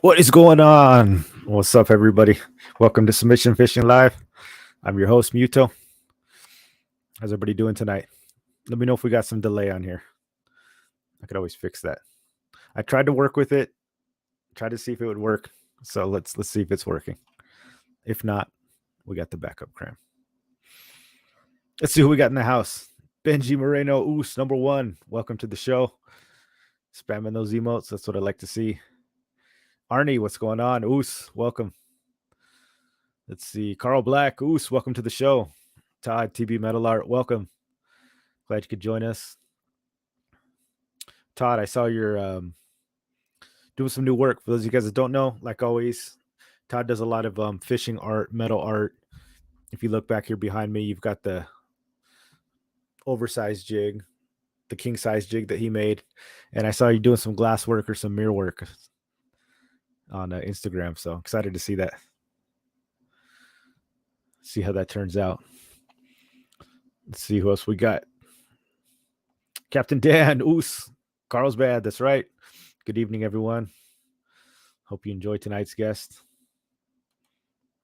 What is going on? What's up, everybody? Welcome to Submission Fishing Live. I'm your host, Muto. How's everybody doing tonight? Let me know if we got some delay on here. I could always fix that. I tried to work with it, tried to see if it would work. So let's see if it's working. If not, we got the backup cram. Let's see who we got in the house. Benji Moreno, Oos, number one. Welcome to the show. Spamming those emotes. That's what I like to see. Arnie, what's going on? Oos, welcome. Let's see. Carl Black, Oos, welcome to the show. Todd, TB Metal Art, welcome. Glad you could join us. Todd, I saw you're doing some new work. For those of you guys that don't know, like always, Todd does a lot of fishing art, metal art. If you look back here behind me, you've got the oversized jig, the king size jig that he made. And I saw you doing some glass work or some mirror work on Instagram. So excited to see that. See how that turns out. Let's see who else we got. Captain Dan, Oos, Carlsbad, that's right. Good evening, everyone. Hope you enjoyed tonight's guest.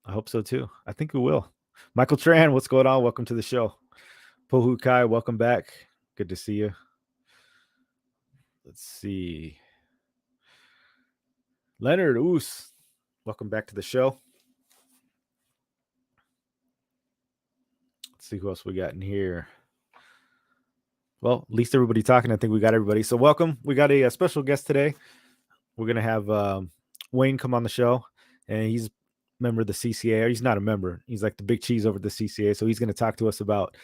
I hope so too. I think we will. Michael Tran, what's going on? Welcome to the show. Pohu Kai, welcome back. Good to see you. Let's see. Leonard Oos, welcome back to the show. Let's see who else we got in here. Well, at least everybody talking. I think we got everybody. So welcome. We got a special guest today. We're going to have Wayne come on the show, and he's a member of the CCA. He's not a member. He's like the big cheese over the CCA. So he's going to talk to us about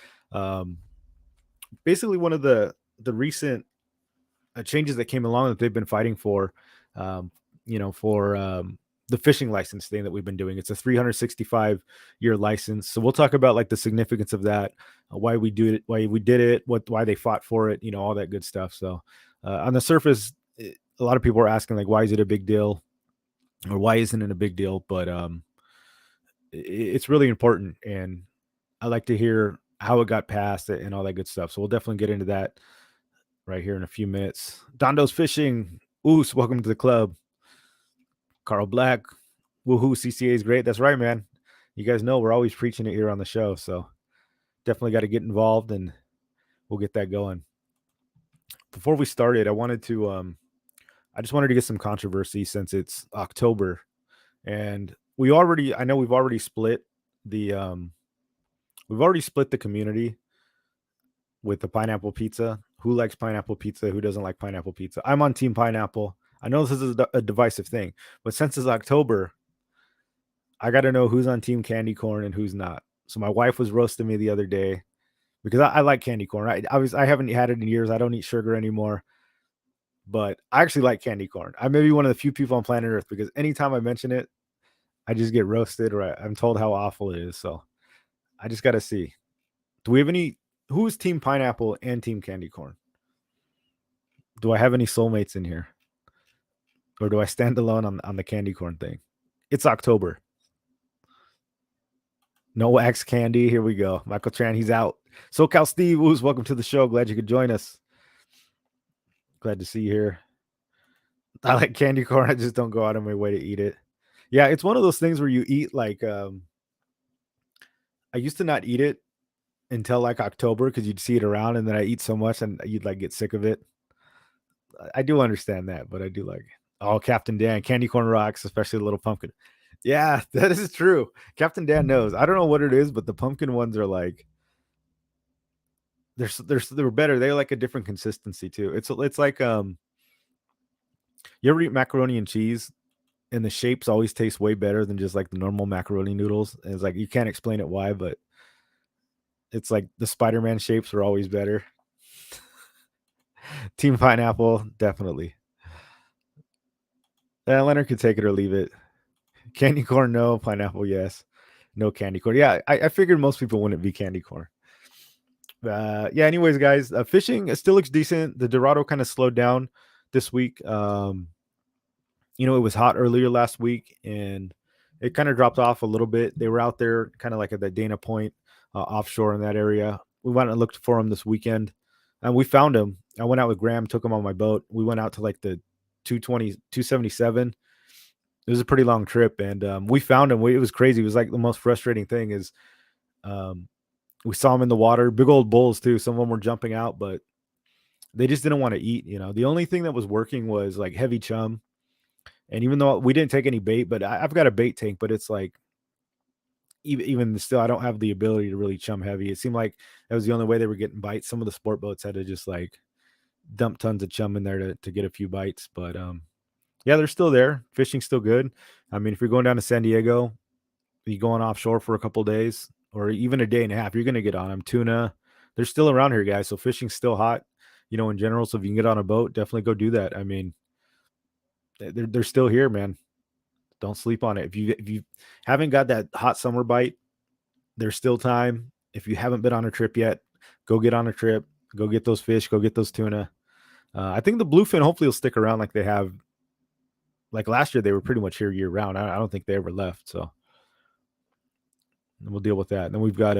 basically one of the recent changes that came along that they've been fighting for, the fishing license thing that we've been doing. It's a 365-year license. So we'll talk about like the significance of that, why we do it, why we did it, why they fought for it, all that good stuff. So on the surface, a lot of people are asking like, why is it a big deal, or why isn't it a big deal? But it's really important, and I like to hear how it got passed and all that good stuff. So we'll definitely get into that right here in a few minutes. Dondo's Fishing, Oos, welcome to the club. Carl Black, woohoo, CCA is great. That's right, man. You guys know we're always preaching it here on the show, so definitely got to get involved, and we'll get that going. Before we started, I just wanted to get some controversy since it's October, and I know we've already split the community with the pineapple pizza. Who likes pineapple pizza? Who doesn't like pineapple pizza? I'm on team pineapple. I know this is a divisive thing, but since it's October, I got to know who's on team candy corn and who's not. So my wife was roasting me the other day because I like candy corn. I haven't had it in years. I don't eat sugar anymore, but I actually like candy corn. I may be one of the few people on planet Earth because anytime I mention it, I just get roasted, or I'm told how awful it is. So I just got to see. Do we have who's team pineapple and team candy corn? Do I have any soulmates in here? Or do I stand alone on the candy corn thing? It's October. No wax candy. Here we go. Michael Tran, he's out. SoCal Steve, Woos, welcome to the show. Glad you could join us. Glad to see you here. I like candy corn. I just don't go out of my way to eat it. Yeah, it's one of those things where you eat like I used to not eat it until like October because you'd see it around, and then I eat so much and you'd like get sick of it. I do understand that, but I do like it. Oh, Captain Dan, candy corn rocks, especially the little pumpkin. Yeah, that is true. Captain Dan knows. I don't know what it is, but the pumpkin ones are like they're better. They're like a different consistency too. It's like you ever eat macaroni and cheese, and the shapes always taste way better than just like the normal macaroni noodles. And it's like you can't explain it why, but it's like the Spider-Man shapes are always better. Team pineapple, definitely. Leonard could take it or leave it. Candy corn, no. Pineapple, yes. No candy corn. Yeah, I figured most people wouldn't be candy corn. Yeah, anyways, guys, fishing still looks decent. The Dorado kind of slowed down this week. It was hot earlier last week, and it kind of dropped off a little bit. They were out there kind of like at the Dana Point offshore in that area. We went and looked for them this weekend, and we found them. I went out with Graham, took them on my boat. We went out to like the 220, 277, It was a pretty long trip, and we found him. It was crazy. It was like the most frustrating thing is we saw them in the water, big old bulls too. Some of them were jumping out, but they just didn't want to eat. The only thing that was working was like heavy chum. And even though we didn't take any bait, but I've got a bait tank, but it's like even still, I don't have the ability to really chum heavy. It seemed like that was the only way they were getting bites. Some of the sport boats had to just like dump tons of chum in there to get a few bites. But yeah, they're still there. Fishing's still good. I mean, if you're going down to San Diego, you going offshore for a couple days or even a day and a half, you're going to get on them. Tuna, they're still around here, guys. So fishing's still hot, in general. So if you can get on a boat, definitely go do that. I mean, they're still here, man. Don't sleep on it. If you haven't got that hot summer bite, there's still time. If you haven't been on a trip yet, go get on a trip. Go get those fish. Go get those tuna. I think the bluefin hopefully will stick around like they have. Like last year, they were pretty much here year round. I don't think they ever left. So we'll deal with that. And then we've got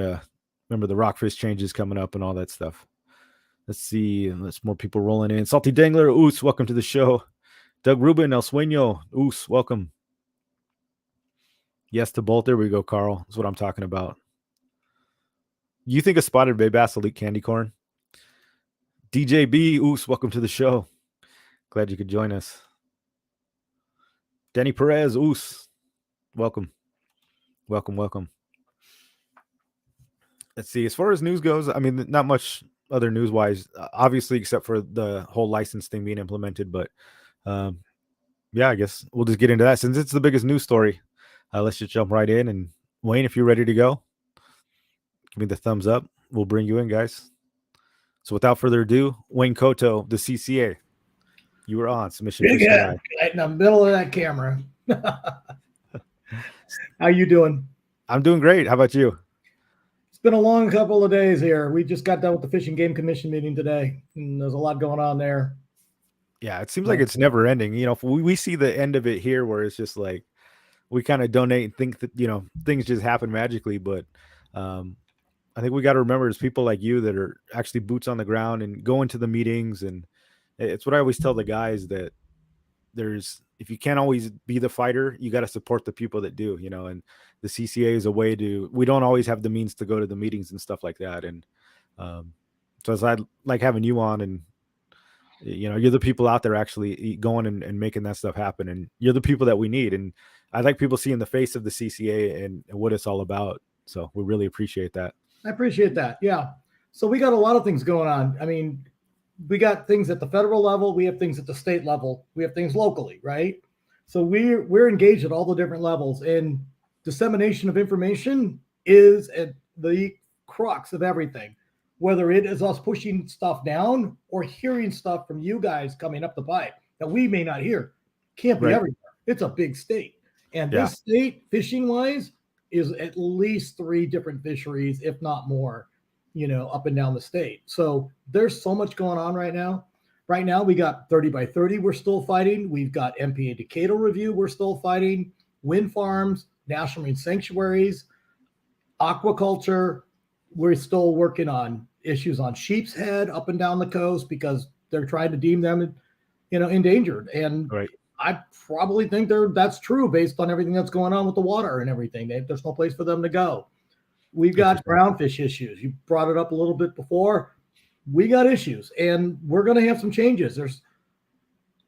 remember the rockfish changes coming up and all that stuff. Let's see. There's more people rolling in. Salty Dangler, Oos, welcome to the show. Doug Rubin, El Sueño, Oos, welcome. Yes to both. There we go, Carl. That's what I'm talking about. You think a spotted bay bass will eat candy corn? DJB, Oos, welcome to the show. Glad you could join us. Denny Perez, Oos, welcome. Welcome. Let's see. As far as news goes, I mean, not much other news-wise, obviously, except for the whole license thing being implemented. But yeah, I guess we'll just get into that since it's the biggest news story. Let's just jump right in. And Wayne, if you're ready to go, give me the thumbs up. We'll bring you in, guys. So without further ado, Wayne Kotow, the CCA. You were on Submission Fishing Live. Right in the middle of that camera. How you doing? I'm doing great. How about you? It's been a long couple of days here. We just got done with the Fish and Game Commission meeting today, and there's a lot going on there. Yeah, it seems like it's never ending. We see the end of it here where it's just like we kind of donate and think that, things just happen magically. But I think we got to remember there's people like you that are actually boots on the ground and going to the meetings. And it's what I always tell the guys that if you can't always be the fighter, you got to support the people that do, and the CCA is a way we don't always have the means to go to the meetings and stuff like that. And so as I like having you on, and you're the people out there actually going and making that stuff happen, and you're the people that we need. And I like people seeing the face of the CCA and what it's all about. So we really appreciate that. I appreciate that. Yeah. So we got a lot of things going on. I mean, we got things at the federal level. We have things at the state level. We have things locally, right? So we're engaged at all the different levels, and dissemination of information is at the crux of everything, whether it is us pushing stuff down or hearing stuff from you guys coming up the pipe that we may not hear. Can't be everywhere. It's a big state. And this state, fishing-wise, is at least 3 different fisheries, if not more, up and down the state. So there's so much going on right now. Right now, we got 30 by 30 we're still fighting. We've got MPA Decadal Review we're still fighting. Wind farms, national marine sanctuaries, aquaculture. We're still working on issues on sheep's head up and down the coast because they're trying to deem them, endangered. And I probably think that's true based on everything that's going on with the water and everything. There's no place for them to go. We've got brownfish issues. You brought it up a little bit before. We got issues, and we're going to have some changes.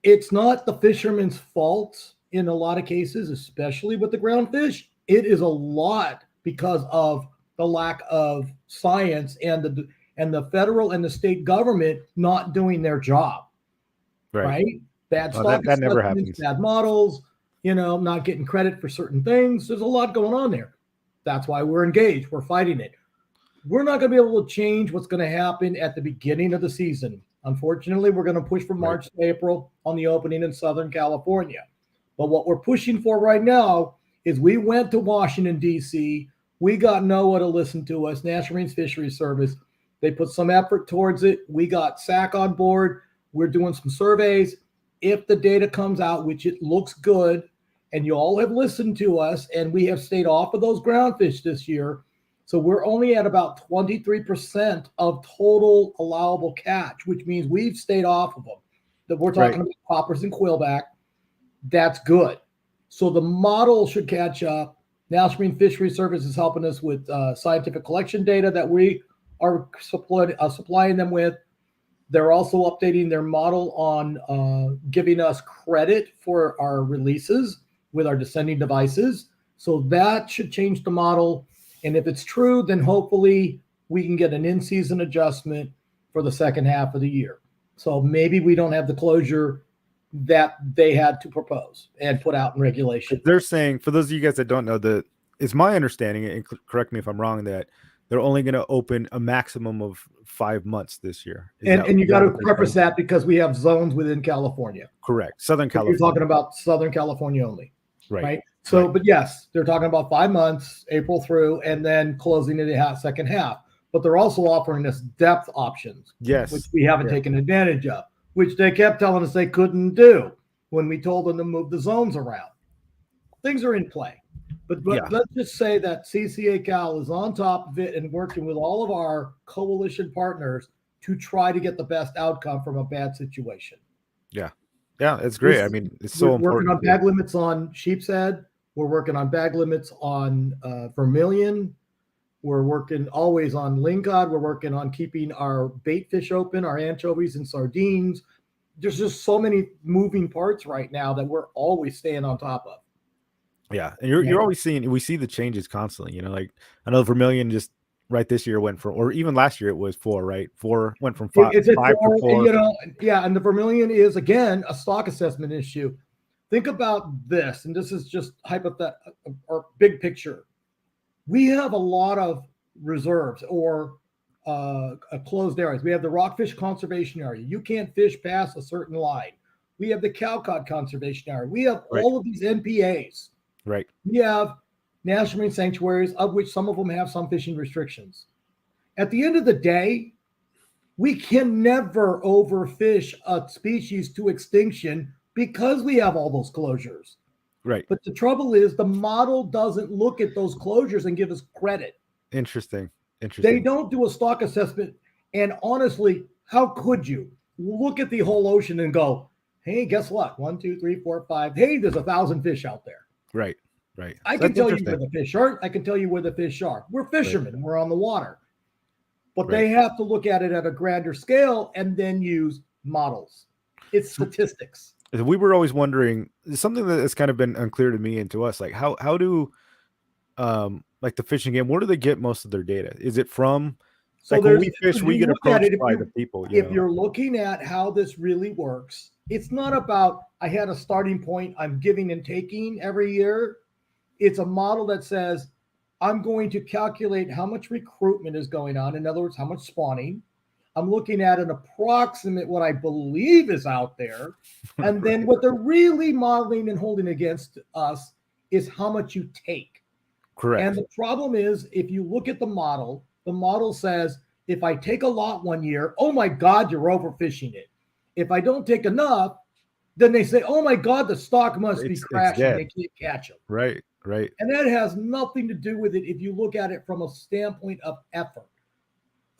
It's not the fisherman's fault in a lot of cases, especially with the groundfish. It is a lot because of the lack of science and the federal and the state government not doing their job. Right? Bad stock that never happens. Bad models, not getting credit for certain things. There's a lot going on there. That's why we're engaged. We're fighting it. We're not going to be able to change what's going to happen at the beginning of the season. Unfortunately, we're going to push from March to April on the opening in Southern California. But what we're pushing for right now is we went to Washington, D.C. We got NOAA to listen to us, National Marine Fisheries Service. They put some effort towards it. We got SAC on board. We're doing some surveys. If the data comes out, which it looks good, and you all have listened to us, and we have stayed off of those groundfish this year, so we're only at about 23% of total allowable catch, which means we've stayed off of them. That we're talking about poppers and quillback. That's good. So the model should catch up. National Marine Fisheries Service is helping us with scientific collection data that we are supplying them with. They're also updating their model on giving us credit for our releases with our descending devices. So that should change the model. And if it's true, then hopefully we can get an in-season adjustment for the second half of the year. So maybe we don't have the closure that they had to propose and put out in regulation. They're saying, for those of you guys that don't know, it's my understanding, and correct me if I'm wrong, that they're only going to open a maximum of 5 months this year. And you got to preface that because we have zones within California. Correct. Southern California. You're talking about Southern California only. Right. So, but yes, they're talking about 5 months, April through, and then closing in the second half. But they're also offering us depth options, which we haven't taken advantage of, which they kept telling us they couldn't do when we told them to move the zones around. Things are in play. But let's just say that CCA Cal is on top of it and working with all of our coalition partners to try to get the best outcome from a bad situation. Yeah. Yeah, it's great. I mean, it's so important. We're working on bag limits on sheep's head. We're working on bag limits on vermilion. We're working always on lingcod. We're working on keeping our bait fish open, our anchovies and sardines. There's just so many moving parts right now that we're always staying on top of. Yeah, and you're always seeing, we see the changes constantly. Like I know vermilion just right this year went from, or even last year it was 4, right? 4 went from 5. It's 5 to 4. And the vermilion is again a stock assessment issue. Think about this, and this is just hypothetical or big picture. We have a lot of reserves or closed areas. We have the rockfish conservation area. You can't fish past a certain line. We have the cowcod conservation area. We have all of these NPAs. Right. We have national marine sanctuaries, of which some of them have some fishing restrictions. At the end of the day, we can never overfish a species to extinction because we have all those closures. Right. But the trouble is the model doesn't look at those closures and give us credit. Interesting. They don't do a stock assessment. And honestly, how could you look at the whole ocean and go, hey, guess what? 1, 2, 3, 4, 5. Hey, there's 1,000 fish out there. Right. I can tell you where the fish aren't. I can tell you where the fish are. We're fishermen. Right. We're on the water. But they have to look at it at a grander scale and then use models. It's statistics. We were always wondering, something that has kind of been unclear to me and to us, like how do like the fishing game, where do they get most of their data? Is it from like when we fish, we get approached by the people? If you're looking at how this really works, it's not about I had a starting point, I'm giving and taking every year. It's a model that says I'm going to calculate how much recruitment is going on. In other words, how much spawning. I'm looking at an approximate what I believe is out there. And then what they're really modeling and holding against us is how much you take. Correct. And the problem is, if you look at the model says, if I take a lot one year, oh my God, you're overfishing it. If I don't take enough, then they say, oh my God, the stock must be crashing. They can't catch them. Right. And that has nothing to do with it if you look at it from a standpoint of effort.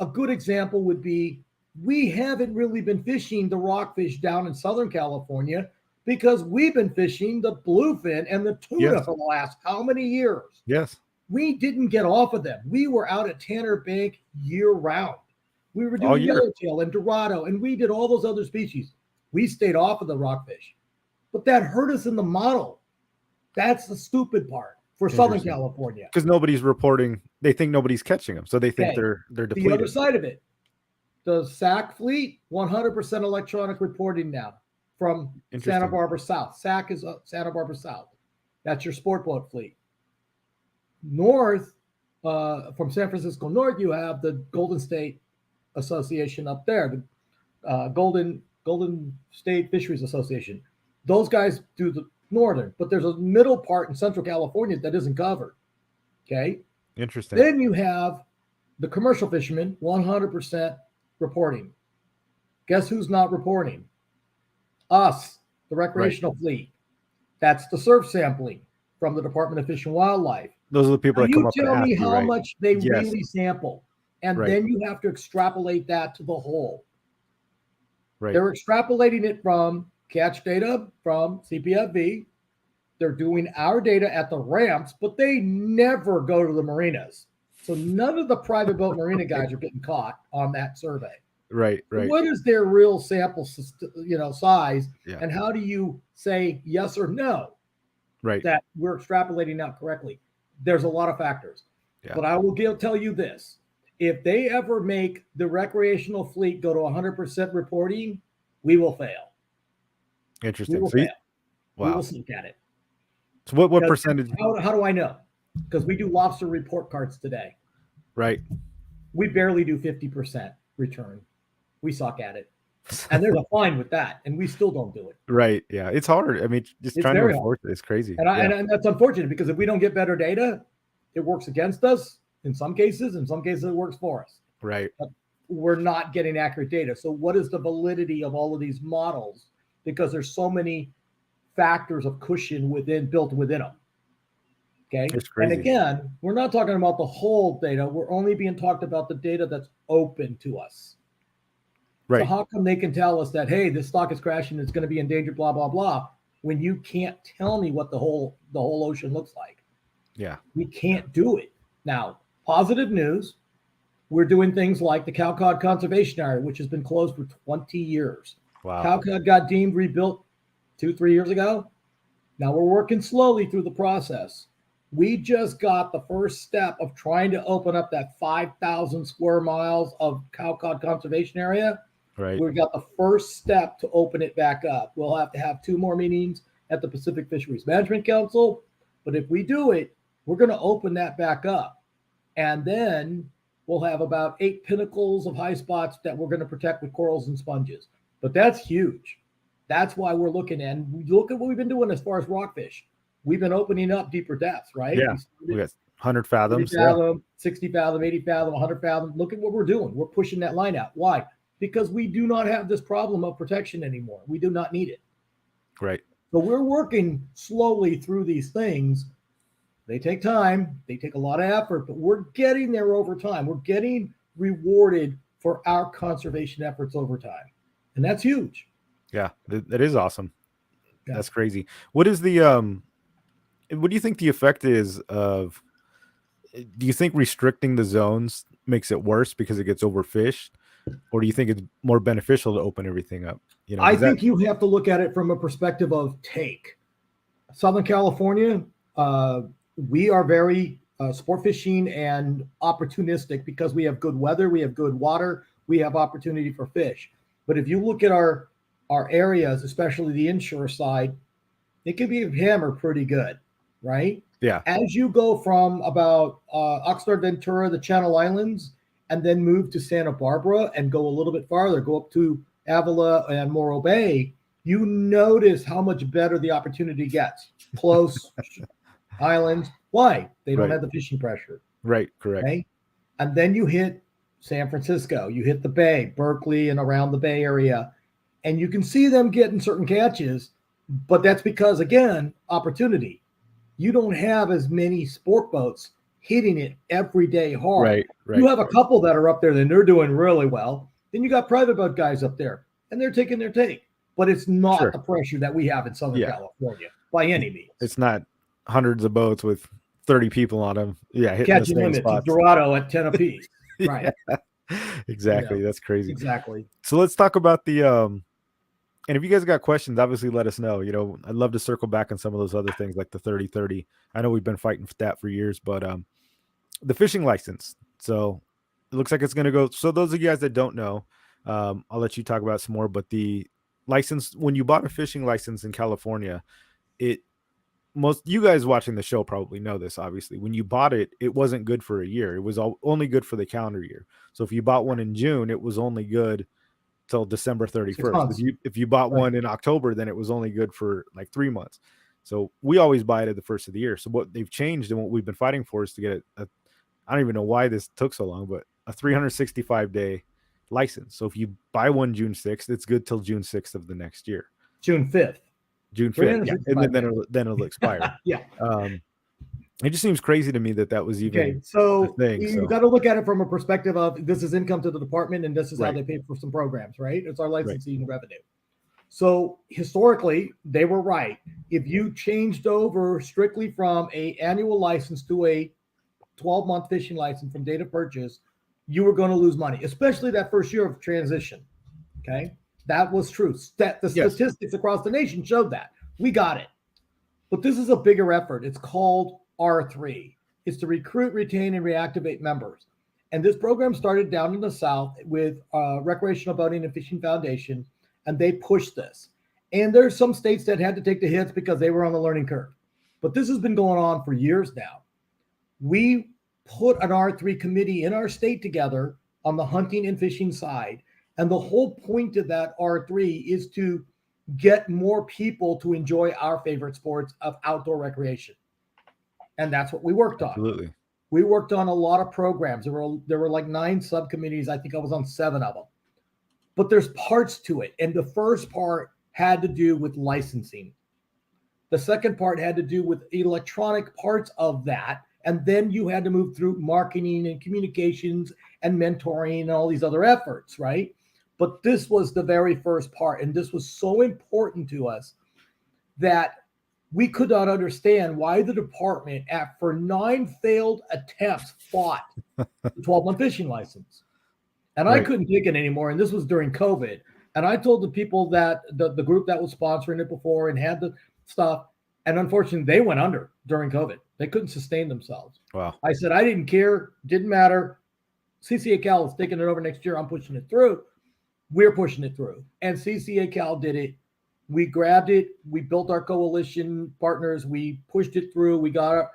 A good example would be we haven't really been fishing the rockfish down in Southern California because we've been fishing the bluefin and the tuna for the last how many years? Yes. We didn't get off of them. We were out at Tanner Bank year round. We were doing yellowtail and dorado, and we did all those other species. We stayed off of the rockfish. But that hurt us in the model. That's the stupid part for Southern California. Because nobody's reporting. They think nobody's catching them. So they think they're depleted. The other side of it, the SAC fleet, 100% electronic reporting now from Santa Barbara South. SAC is Santa Barbara South. That's your sport boat fleet. North, from San Francisco North, you have the Golden State Association up there, the Golden State Fisheries Association. Those guys do the northern, but there's a middle part in Central California that isn't covered. Okay. Interesting. Then you have the commercial fishermen, 100% reporting. Guess who's not reporting? Us, the recreational fleet. That's the surf sampling from the Department of Fish and Wildlife. Those are the people that come up and ask you, tell me how much they really sample, and then you have to extrapolate that to the whole. Right. They're extrapolating it from catch data from CPFV. They're doing our data at the ramps, but they never go to the marinas. So none of the private boat marina guys are getting caught on that survey. Right. What is their real sample, size, Yeah. and how do you say yes or no Right. that we're extrapolating out correctly? There's a lot of factors, Yeah. but I will tell you this: if they ever make the recreational fleet go to 100% reporting, we will fail. Interesting. We will So fail. We wow. will look at it. So what Because percentage? How do I know? Because we do lobster report cards today. Right. We barely do 50% return. We suck at it. And there's a fine with that, and we still don't do it. Right. Yeah. It's hard. I mean, just It's trying to very enforce it is crazy. And that's unfortunate because if we don't get better data, it works against us in some cases. In some cases, it works for us. Right. But we're not getting accurate data. So what is the validity of all of these models? Because there's so many factors of cushion built within them. Okay. It's crazy. And again, we're not talking about the whole data. We're only being talked about the data that's open to us. Right. So how come they can tell us that, hey, this stock is crashing, it's going to be in danger, blah, blah, blah, when you can't tell me what the whole ocean looks like? Yeah. We can't do it. Now, positive news, we're doing things like the cow cod conservation area, which has been closed for 20 years. Wow. Cow cod got deemed rebuilt 2-3 years ago. Now we're working slowly through the process. We just got the first step of trying to open up that 5,000 square miles of cow cod conservation area. Right. We got the first step to open it back up. We'll have to have 2 more meetings at the Pacific Fisheries Management Council. But if we do it, we're going to open that back up. And then we'll have about 8 pinnacles of high spots that we're going to protect with corals and sponges. But that's huge. That's why we're looking. And look at what we've been doing as far as rockfish. We've been opening up deeper depths, right? Yeah. We got 100 fathoms. 30 fathom, 60 fathom, 80 fathom, 100 fathom. Look at what we're doing. We're pushing that line out. Why? Because we do not have this problem of protection anymore. We do not need it. Right. So we're working slowly through these things. They take time. They take a lot of effort, but we're getting there over time. We're getting rewarded for our conservation efforts over time. And that's huge. Yeah, that is awesome. Yeah. That's crazy. What is the what do you think the effect is of, do you think restricting the zones makes it worse because it gets overfished, or do you think it's more beneficial to open everything up? You know, I think you have to look at it from a perspective of take. Southern California, we are very sport fishing and opportunistic because we have good weather, we have good water, we have opportunity for fish. But if you look at our areas, especially the inshore side, it can be hammered pretty good, right? Yeah. As you go from about Oxnard, Ventura, the Channel Islands, and then move to Santa Barbara and go a little bit farther, go up to Avila and Morro Bay, you notice how much better the opportunity gets. Close islands. Why? They don't have the fishing pressure. Right. Correct. Okay? And then you hit San Francisco, you hit the Bay, Berkeley, and around the Bay Area, and you can see them getting certain catches, but that's because, again, opportunity. You don't have as many sport boats hitting it every day hard. Right. You have a couple that are up there, then they're doing really well. Then you got private boat guys up there, and they're taking their take. But it's not the pressure that we have in Southern California by any means. It's not hundreds of boats with 30 people on them. Yeah, hitting catching the same limits spots. Dorado at 10 apiece. Right. Exactly. Yeah. That's crazy. Exactly. So let's talk about the and if you guys got questions, obviously let us know. You know, I'd love to circle back on some of those other things like the 30-30. I know we've been fighting for that for years, but the fishing license. So it looks like it's going to go. So those of you guys that don't know, I'll let you talk about some more, but the license, when you bought a fishing license in California, most you guys watching the show probably know this. Obviously, when you bought it, it wasn't good for a year. It was only good for the calendar year. So if you bought one in June, it was only good till December 31st. If you bought one in October, then it was only good for like 3 months. So we always buy it at the first of the year. So what they've changed and what we've been fighting for is to get I don't even know why this took so long, but a 365-day license. So if you buy one June 6th, it's good till June 6th of the next year. June 5th. June 5th. Yeah. And then it'll expire. Yeah. It just seems crazy to me that was even okay. So a thing. You got to look at it from a perspective of this is income to the department and this is Right. how they pay for some programs, right? It's our licensing revenue. So historically, they were right. If you changed over strictly from a annual license to a 12-month fishing license from date of purchase, you were going to lose money, especially that first year of transition. Okay. That was true. The Yes. statistics across the nation showed that. We got it. But this is a bigger effort. It's called R3. It's to recruit, retain, and reactivate members. And this program started down in the South with Recreational Boating and Fishing Foundation, and they pushed this. And there's some states that had to take the hits because they were on the learning curve. But this has been going on for years now. We put an R3 committee in our state together on the hunting and fishing side. And the whole point of that R3 is to get more people to enjoy our favorite sports of outdoor recreation. And that's what we worked on. Absolutely. We worked on a lot of programs. There were like 9 subcommittees. I think I was on 7 of them. But there's parts to it. And the first part had to do with licensing. The second part had to do with electronic parts of that. And then you had to move through marketing and communications and mentoring and all these other efforts, right? But this was the very first part. And this was so important to us that we could not understand why the department, for 9 failed attempts, fought the 12-month fishing license. And Right. I couldn't take it anymore. And this was during COVID. And I told the people that the group that was sponsoring it before and had the stuff, and unfortunately, they went under during COVID. They couldn't sustain themselves. Wow. I said, I didn't care. Didn't matter. CCA Cal is taking it over next year. I'm pushing it through. We're pushing it through. And CCA Cal did it. We grabbed it. We built our coalition partners. We pushed it through. We got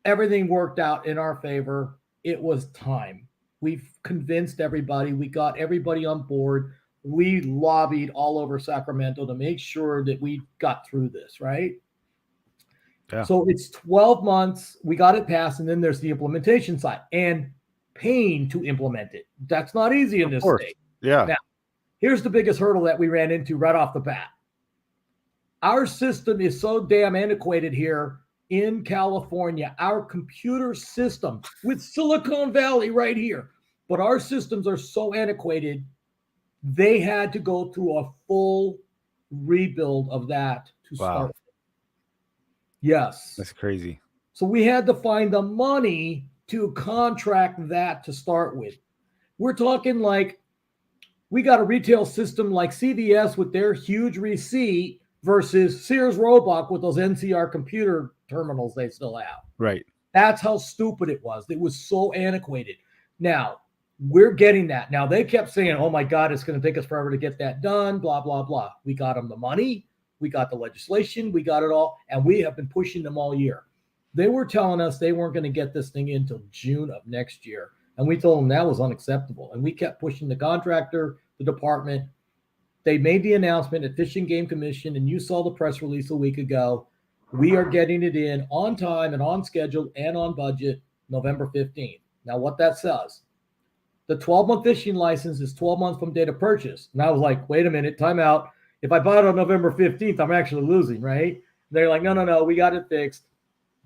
everything worked out in our favor. It was time. We've convinced everybody. We got everybody on board. We lobbied all over Sacramento to make sure that we got through this, right? Yeah. So it's 12 months. We got it passed, and then there's the implementation side and paying to implement it. That's not easy in this state. Yeah. Now, here's the biggest hurdle that we ran into right off the bat. Our system is so damn antiquated here in California. Our computer system with Silicon Valley right here, but our systems are so antiquated, they had to go through a full rebuild of that to start. Yes. That's crazy. So we had to find the money to contract that to start with. We're talking like we got a retail system like CVS with their huge receipt versus Sears Roebuck with those NCR computer terminals they still have. Right. That's how stupid it was. It was so antiquated. Now, we're getting that. Now, they kept saying, oh my God, it's going to take us forever to get that done, blah, blah, blah. We got them the money. We got the legislation. We got it all. And we have been pushing them all year. They were telling us they weren't going to get this thing in until June of next year. And we told them that was unacceptable. And we kept pushing the contractor, the department. They made the announcement at Fish and Game Commission, and you saw the press release a week ago. We are getting it in on time and on schedule and on budget November 15th. Now, what that says, the 12-month fishing license is 12 months from date of purchase. And I was like, wait a minute, time out. If I buy it on November 15th, I'm actually losing, right? They're like, no, we got it fixed.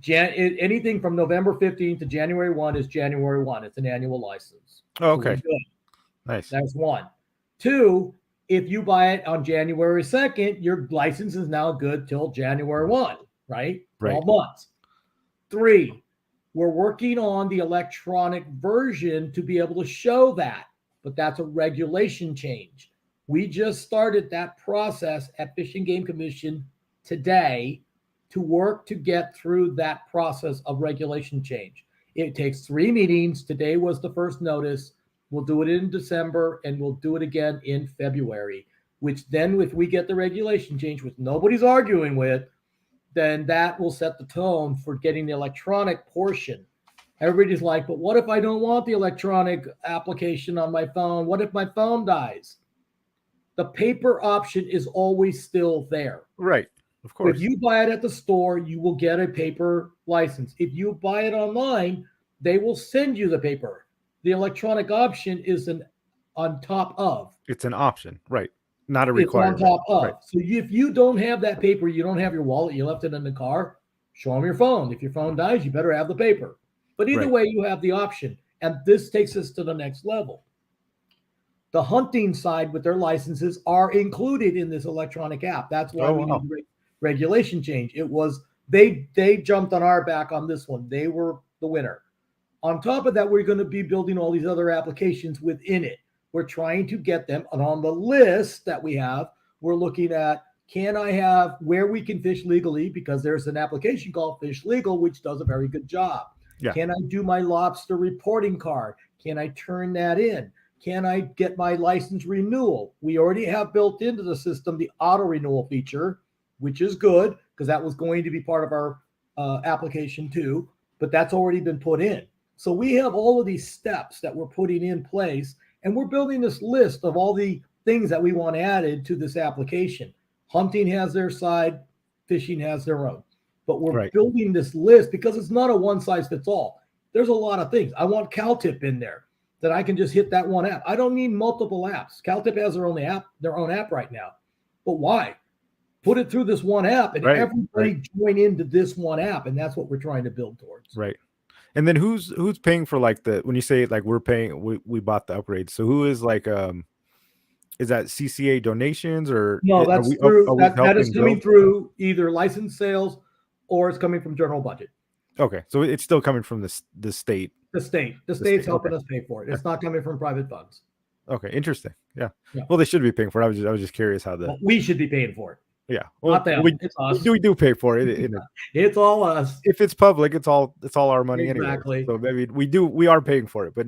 Anything from November 15th to January 1 is January 1. It's an annual license. Oh, okay. So Nice. that's 1. 2, if you buy it on January 2nd, your license is now good till January 1, right? 12 months. 3, we're working on the electronic version to be able to show that, but that's a regulation change. We just started that process at Fish and Game Commission today to work to get through that process of regulation change. It takes 3 meetings. Today was the first notice. We'll do it in December, and we'll do it again in February, which then if we get the regulation change, which nobody's arguing with, then that will set the tone for getting the electronic portion. Everybody's like, but what if I don't want the electronic application on my phone? What if my phone dies? The paper option is always still there. Right. Of course. If you buy it at the store, you will get a paper license. If you buy it online, they will send you the paper. The electronic option is on top of. It's an option, right? Not a requirement. It's on top of. Right. So if you don't have that paper, you don't have your wallet, you left it in the car, show them your phone. If your phone dies, you better have the paper. But either way, you have the option. And this takes us to the next level. The hunting side with their licenses are included in this electronic app. That's why Oh we wow. need regulation change. It was they jumped on our back on this one. They were the winner. On top of that, we're going to be building all these other applications within it. We're trying to get them, and on the list that we have, we're looking at, can I have where we can fish legally, because there's an application called Fish Legal, which does a very good job. Yeah. Can I do my lobster reporting card? Can I turn that in? Can I get my license renewal? We already have built into the system the auto renewal feature, which is good because that was going to be part of our application too, but that's already been put in. So we have all of these steps that we're putting in place, and we're building this list of all the things that we want added to this application. Hunting has their side, fishing has their own. But we're Right. building this list because it's not a one size fits all. There's a lot of things. I want CalTip in there that I can just hit that one app. I don't need multiple apps. CalTip has their own app right now. But why? Put it through this one app and everybody join into this one app, and that's what we're trying to build towards. Right. And then who's paying for like when you say like we're paying, we bought the upgrade. So who is like is that CCA donations or no? That's through that is coming build? through either license sales or it's coming from general budget. Okay, so it's still coming from the state. The state's helping us pay for it. It's not coming from private funds. Okay, interesting. Yeah. Well, they should be paying for it. I was just curious how we should be paying for it. Yeah. Well, not them. It's us. We do pay for it. It's all us. If it's public, it's all our money exactly. anyway. So maybe we are paying for it, but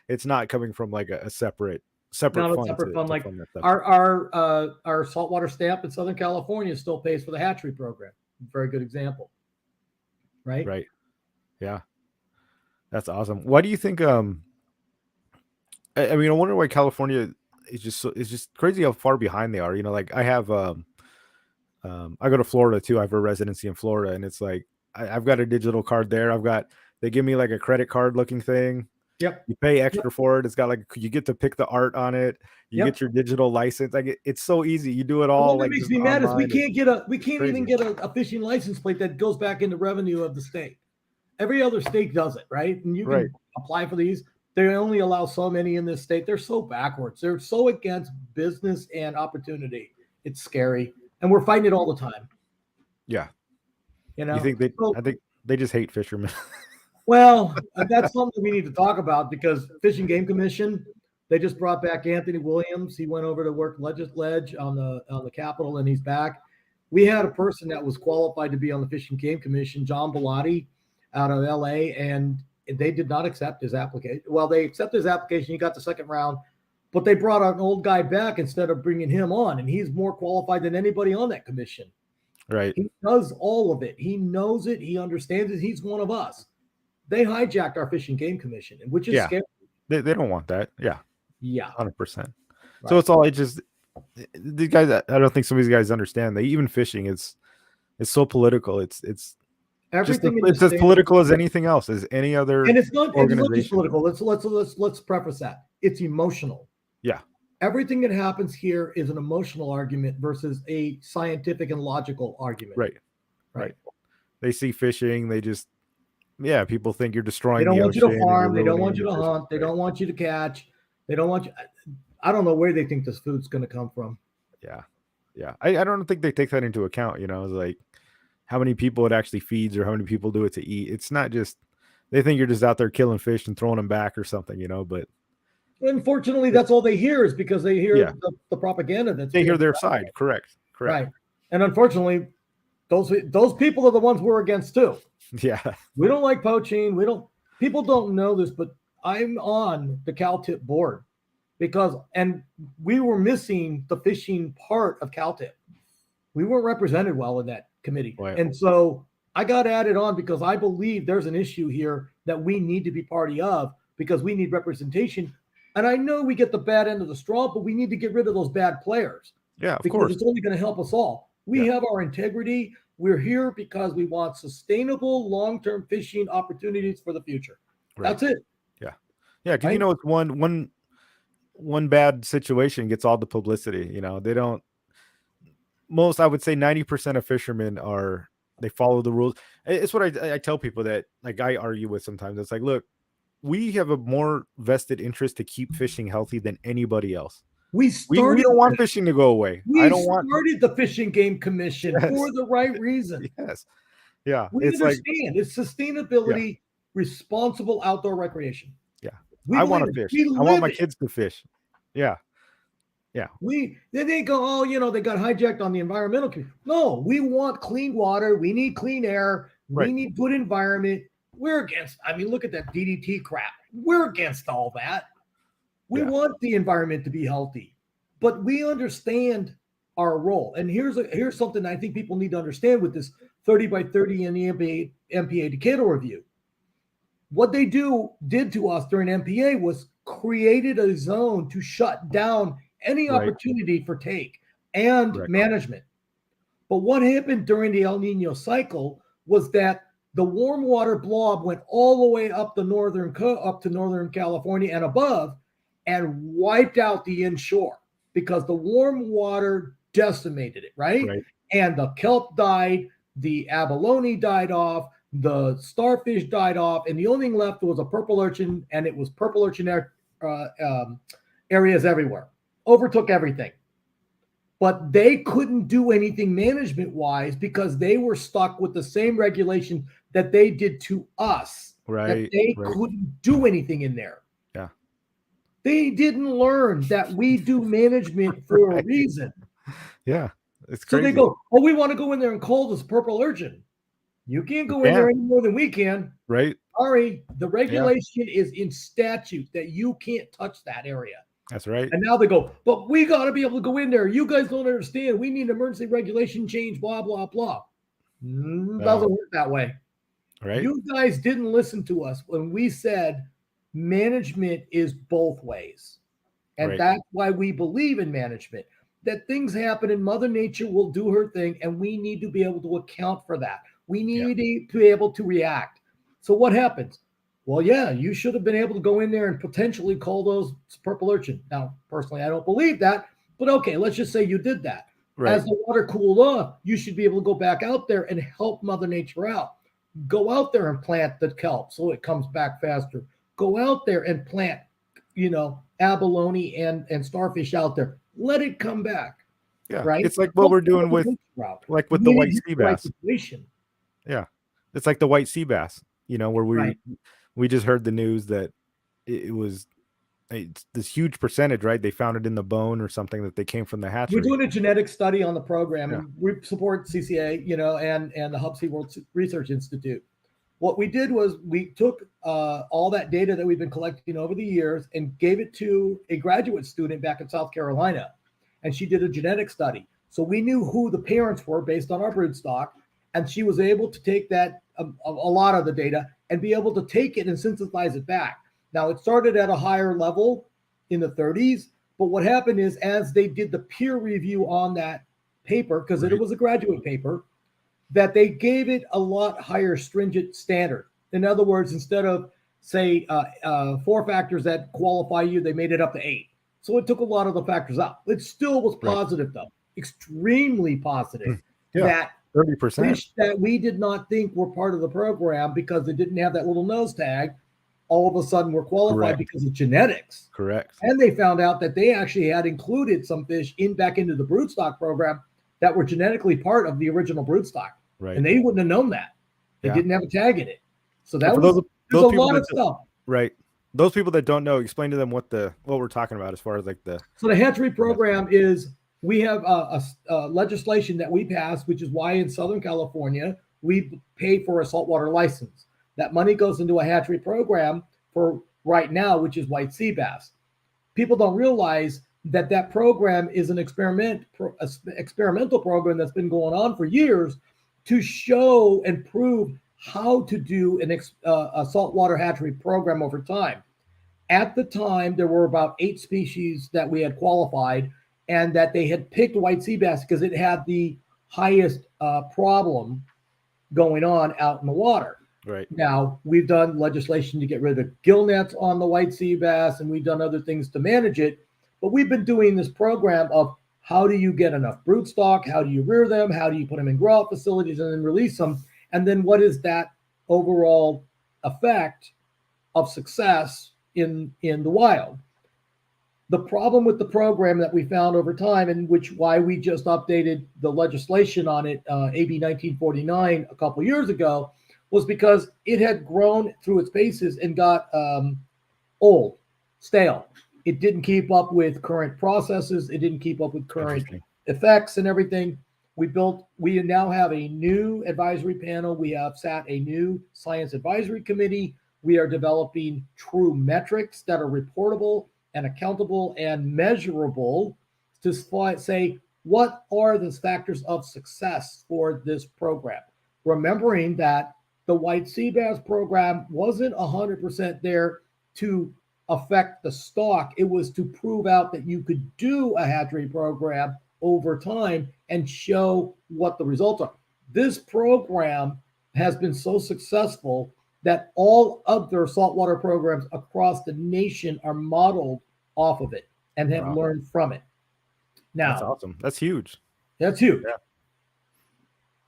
it's not coming from like a separate fund. Separate fund. Like our saltwater stamp in Southern California still pays for the hatchery program. Very good example. Right. Right. Yeah. That's awesome. Why do you think? I mean, I wonder why California is just crazy how far behind they are. You know, like I have I go to Florida too. I have a residency in Florida, and it's like I've got a digital card there. They give me like a credit card looking thing. Yep. You pay extra for it. It's got like you get to pick the art on it. You get your digital license. Like it's so easy. You do it all. What makes me mad is we can't even get a fishing license plate that goes back into revenue of the state. Every other state does it, right? And you can apply for these. They only allow so many in this state. They're so backwards. They're so against business and opportunity. It's scary. And we're fighting it all the time. Yeah. You know, I think they just hate fishermen. Well, that's something we need to talk about because Fish and Game Commission, they just brought back Anthony Williams. He went over to work ledge on the Capitol, and he's back. We had a person that was qualified to be on the Fish and Game Commission, John Bellotti, out of LA, and they did not accept his application. Well, they accepted his application. He got the second round, but they brought an old guy back instead of bringing him on, and he's more qualified than anybody on that commission. Right. He does all of it. He knows it. He understands it. He's one of us. They hijacked our Fish and Game Commission, which is scary. They don't want that. Yeah. Yeah. 100%. Right. So it's all these guys. I don't think some of these guys understand that even fishing is so political. It's everything. It's as political as anything else, as any other. And it's not just political. Let's preface that. It's emotional. Yeah. Everything that happens here is an emotional argument versus a scientific and logical argument. Right. They see fishing. They just. Yeah, people think you're destroying. They don't want you to farm. They don't want you to fish. hunt. They don't want you to catch. They don't want you. I don't know where they think this food's going to come from. Yeah. I don't think they take that into account. You know, it's like how many people it actually feeds or how many people do it to eat. It's not just they think you're just out there killing fish and throwing them back or something. You know, but unfortunately, that's all they hear is because they hear the propaganda. They hear their side. Correct. Right. And unfortunately, those people are the ones we're against too. Yeah. We don't like poaching. People don't know this, but I'm on the CalTip board and we were missing the fishing part of CalTip. We weren't represented well in that committee. Right. And so I got added on because I believe there's an issue here that we need to be party of because we need representation. And I know we get the bad end of the straw, but we need to get rid of those bad players. Yeah, of course. It's only going to help us all. We have our integrity. We're here because we want sustainable, long-term fishing opportunities for the future. Right. That's it. Yeah. Yeah, because you know, it's one bad situation gets all the publicity. You know, they don't. I would say 90% of fishermen they follow the rules. It's what I tell people that like I argue with sometimes. It's like, look, we have a more vested interest to keep fishing healthy than anybody else. We We started don't want fishing to go away. I we don't want. started the Fish and Game Commission for Yes, the right reason. yes, yeah. We It's like, understand it's yeah, sustainability, responsible outdoor recreation. yeah. We I believe want to it. fish. We I want live my it. kids to fish. Yeah, yeah, They go, oh, they got hijacked on the environmental. No, we want clean water. We need clean air. We right. need good environment. We're against. I mean, look at that DDT crap. We're against all that. We Yeah, want the environment to be healthy, but we understand our role. And here's something I think people need to understand with this 30 by 30 in the MPA Decatur review. What they did to us during MPA was created a zone to shut down any right, opportunity for take and correct. management. But what happened during the El Nino cycle was that the warm water blob went all the way up to northern California and above, and wiped out the inshore because the warm water decimated it, right? Right, And the kelp died, the abalone died off, the starfish died off, and the only thing left was a purple urchin, and it was purple urchin areas everywhere. Overtook everything. But they couldn't do anything management wise because they were stuck with the same regulation that they did to us, that right, they right. couldn't do anything in there. Yeah, They didn't learn that we do management for a right. reason. Yeah, it's So they crazy. go, oh, we want to go in there and call this purple urchin. You can't You go in there can't, any more than we can. right? Sorry, the Yeah, regulation is in statute that you can't touch that area. that's right. And now they go, but we got to be able to go in there. You guys don't understand. We need emergency regulation change, blah, blah, blah. No, Doesn't work that way. right? You guys didn't listen to us when we said management is both ways. And Right. that's why we believe in management, that things happen and Mother Nature will do her thing. And we need to be able to account for that. We Yeah, need to be able to react. So what happens? Well, yeah, you should have been able to go in there and potentially call those purple urchin. Now, personally, I don't believe that, but okay, let's just say you did that. right. As the water cooled off, you should be able to go back out there and help Mother Nature out. Go out there and plant the kelp so it comes back faster. Go out there and plant, abalone and starfish out there. Let it come back, Yeah, right? it's like what we're doing with, like with the white sea bass. Situation. Yeah, it's like the white sea bass. Where Right. we just heard the news that it was this huge percentage, right? They found it in the bone or something, that they came from the We're hatchery. doing a genetic study on the program, Yeah. and we support CCA, and the Hub Sea World Research Institute. What we did was we took all that data that we've been collecting over the years and gave it to a graduate student back in South Carolina, and she did a genetic study. So we knew who the parents were based on our broodstock, and she was able to take that a lot of the data and be able to take it and synthesize it back. Now, it started at a higher level in the 30s, but what happened is as they did the peer review on that paper, because Right. it was a graduate paper, that they gave it a lot higher stringent standard. In other words, instead of, say, 4 factors that qualify you, they made it up to 8. So it took a lot of the factors out. It still was Right. positive, though, extremely positive, Yeah, that 30%. fish that we did not think were part of the program because they didn't have that little nose tag, all of a sudden were qualified Correct. because of genetics. Correct. And they found out that they actually had included some fish back into the broodstock program that were genetically part of the original broodstock. Right. And they wouldn't have known that. They Yeah. didn't have a tag in it. So that For was there's a people lot that of stuff. Right. Those people that don't know, explain to them what we're talking about as far as like the. So the hatchery program is, we have a legislation that we passed, which is why in Southern California we pay for a saltwater license. That money goes into a hatchery program for right now, which is white sea bass. People don't realize that program is an experimental program that's been going on for years to show and prove how to do a saltwater hatchery program over time. At the time, there were about 8 species that we had qualified, and that they had picked white sea bass because it had the highest problem going on out in the water. Right. Now, we've done legislation to get rid of gill nets on the white sea bass, and we've done other things to manage it. But we've been doing this program of how do you get enough broodstock? How do you rear them? How do you put them in grow-out facilities and then release them? And then what is that overall effect of success in the wild. The problem with the program that we found over time, and which why we just updated the legislation on it, AB 1949, a couple years ago, was because it had grown through its paces and got old, stale. It didn't keep up with current processes. It didn't keep up with current effects and everything. We now have a new advisory panel. We have sat a new science advisory committee. We are developing true metrics that are reportable and accountable and measurable to say what are the factors of success for this program. Remembering that the white sea bass program wasn't 100% there to affect the stock. It was to prove out that you could do a hatchery program over time and show what the results are. This program has been so successful that all other saltwater programs across the nation are modeled off of it and have learned from it. Now, that's awesome. That's huge. That's huge. Yeah.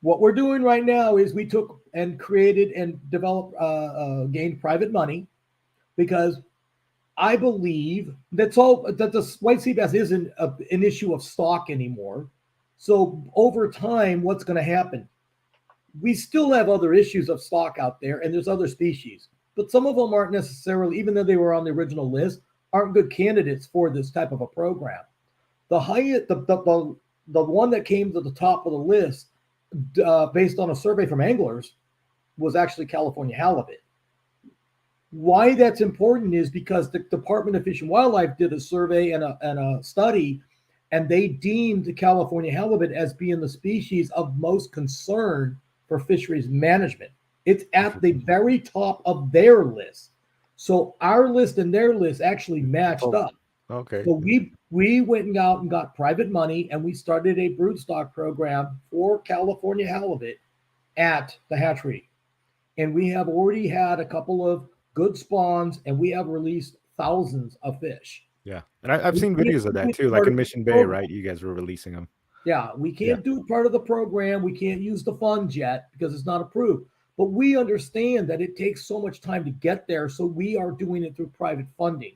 What we're doing right now is we took and created and developed, gained private money, because I believe that the white sea bass isn't an issue of stock anymore. So over time, what's going to happen? We still have other issues of stock out there, and there's other species, but some of them aren't necessarily, even though they were on the original list, aren't good candidates for this type of a program. The one that came to the top of the list, based on a survey from anglers, was actually California halibut. Why that's important is because the Department of Fish and Wildlife did a survey and a study, and they deemed the California halibut as being the species of most concern for fisheries management. It's at the very top of their list. So our list and their list actually matched up. Okay. So we went out and got private money, and we started a broodstock program for California halibut at the hatchery. And we have already had a couple of good spawns, and we have released thousands of fish. Yeah. And I've seen videos of that too, like in Mission Bay, right? You guys were releasing them. Yeah, we can't do part of the program. We can't use the funds yet because it's not approved. But we understand that it takes so much time to get there. So we are doing it through private funding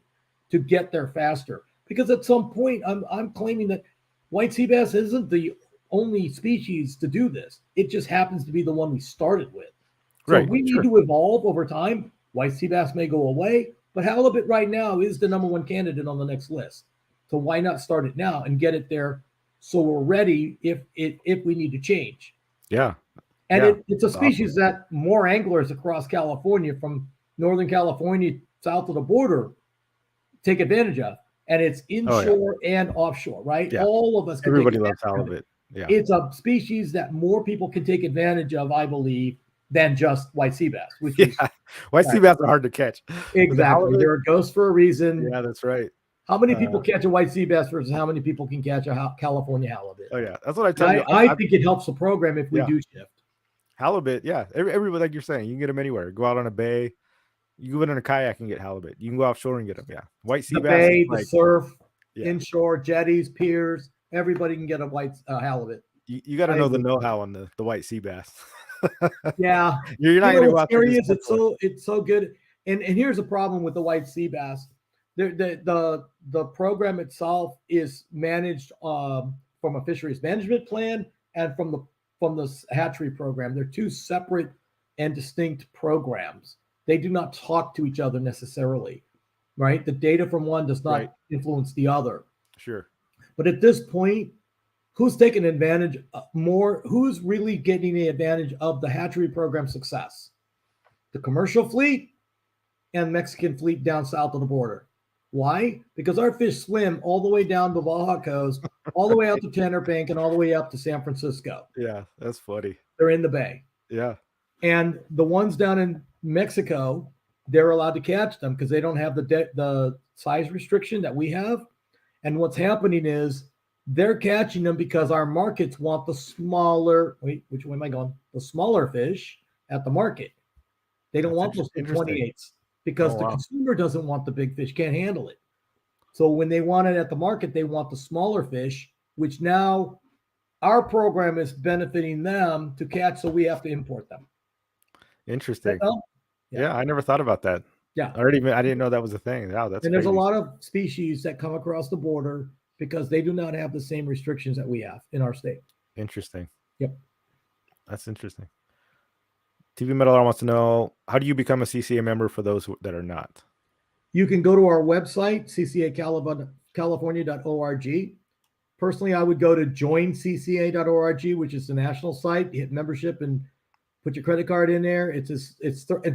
to get there faster. Because at some point, I'm claiming that white sea bass isn't the only species to do this. It just happens to be the one we started with. So we need to evolve over time. White sea bass may go away, but halibut right now is the number one candidate on the next list. So why not start it now and get it there so we're ready if we need to change? Yeah. And it's a species that more anglers across California, from Northern California south of the border, take advantage of. And it's inshore and offshore, right? Yeah. All of us can Everybody loves halibut. Yeah. It's a species that more people can take advantage of, I believe, than just white sea bass, which is white sea bass are hard to catch. Exactly. They're a ghost for a reason. Yeah, that's right. How many people catch a white sea bass versus how many people can catch a California halibut? Oh yeah, that's what I tell you. I think it helps the program if we do shift. Halibut, yeah. Everybody, like you're saying, you can get them anywhere. Go out on a bay, you go in a kayak and get halibut. You can go offshore and get them. Yeah, white sea bass. Bay, the surf, inshore, jetties, piers. Everybody can get a white halibut. You got to know the know-how on the white sea bass. Yeah, you're not going to go out there. It's so good. And here's the problem with the white sea bass. The program itself is managed from a fisheries management plan and from the hatchery program. They're two separate and distinct programs. They do not talk to each other necessarily, right? The data from one does not influence the other. Sure. But at this point, who's taking advantage more? Who's really getting the advantage of the hatchery program success? The commercial fleet and Mexican fleet down south of the border. Why? Because our fish swim all the way down the Baja Coast, all the way out to Tanner Bank, and all the way up to San Francisco. Yeah, that's funny. They're in the bay. Yeah. And the ones down in Mexico, they're allowed to catch them because they don't have the size restriction that we have. And what's happening is they're catching them because our markets want the smaller, which way am I going? The smaller fish at the market. They don't want those 28s because the consumer doesn't want the big fish, can't handle it. So when they want it at the market, they want the smaller fish, which now our program is benefiting them to catch, so we have to import them. Interesting. Yeah, I never thought about that. Yeah. I didn't know that was a thing. Wow, that's And there's a crazy. lot of species that come across the border because they do not have the same restrictions that we have in our state. Interesting. Yep. That's interesting. TV Metal wants to know, how do you become a CCA member for those that are not? You can go to our website, ccacalifornia.org. Personally, I would go to joincca.org, which is the national site, hit membership and put your credit card in there. In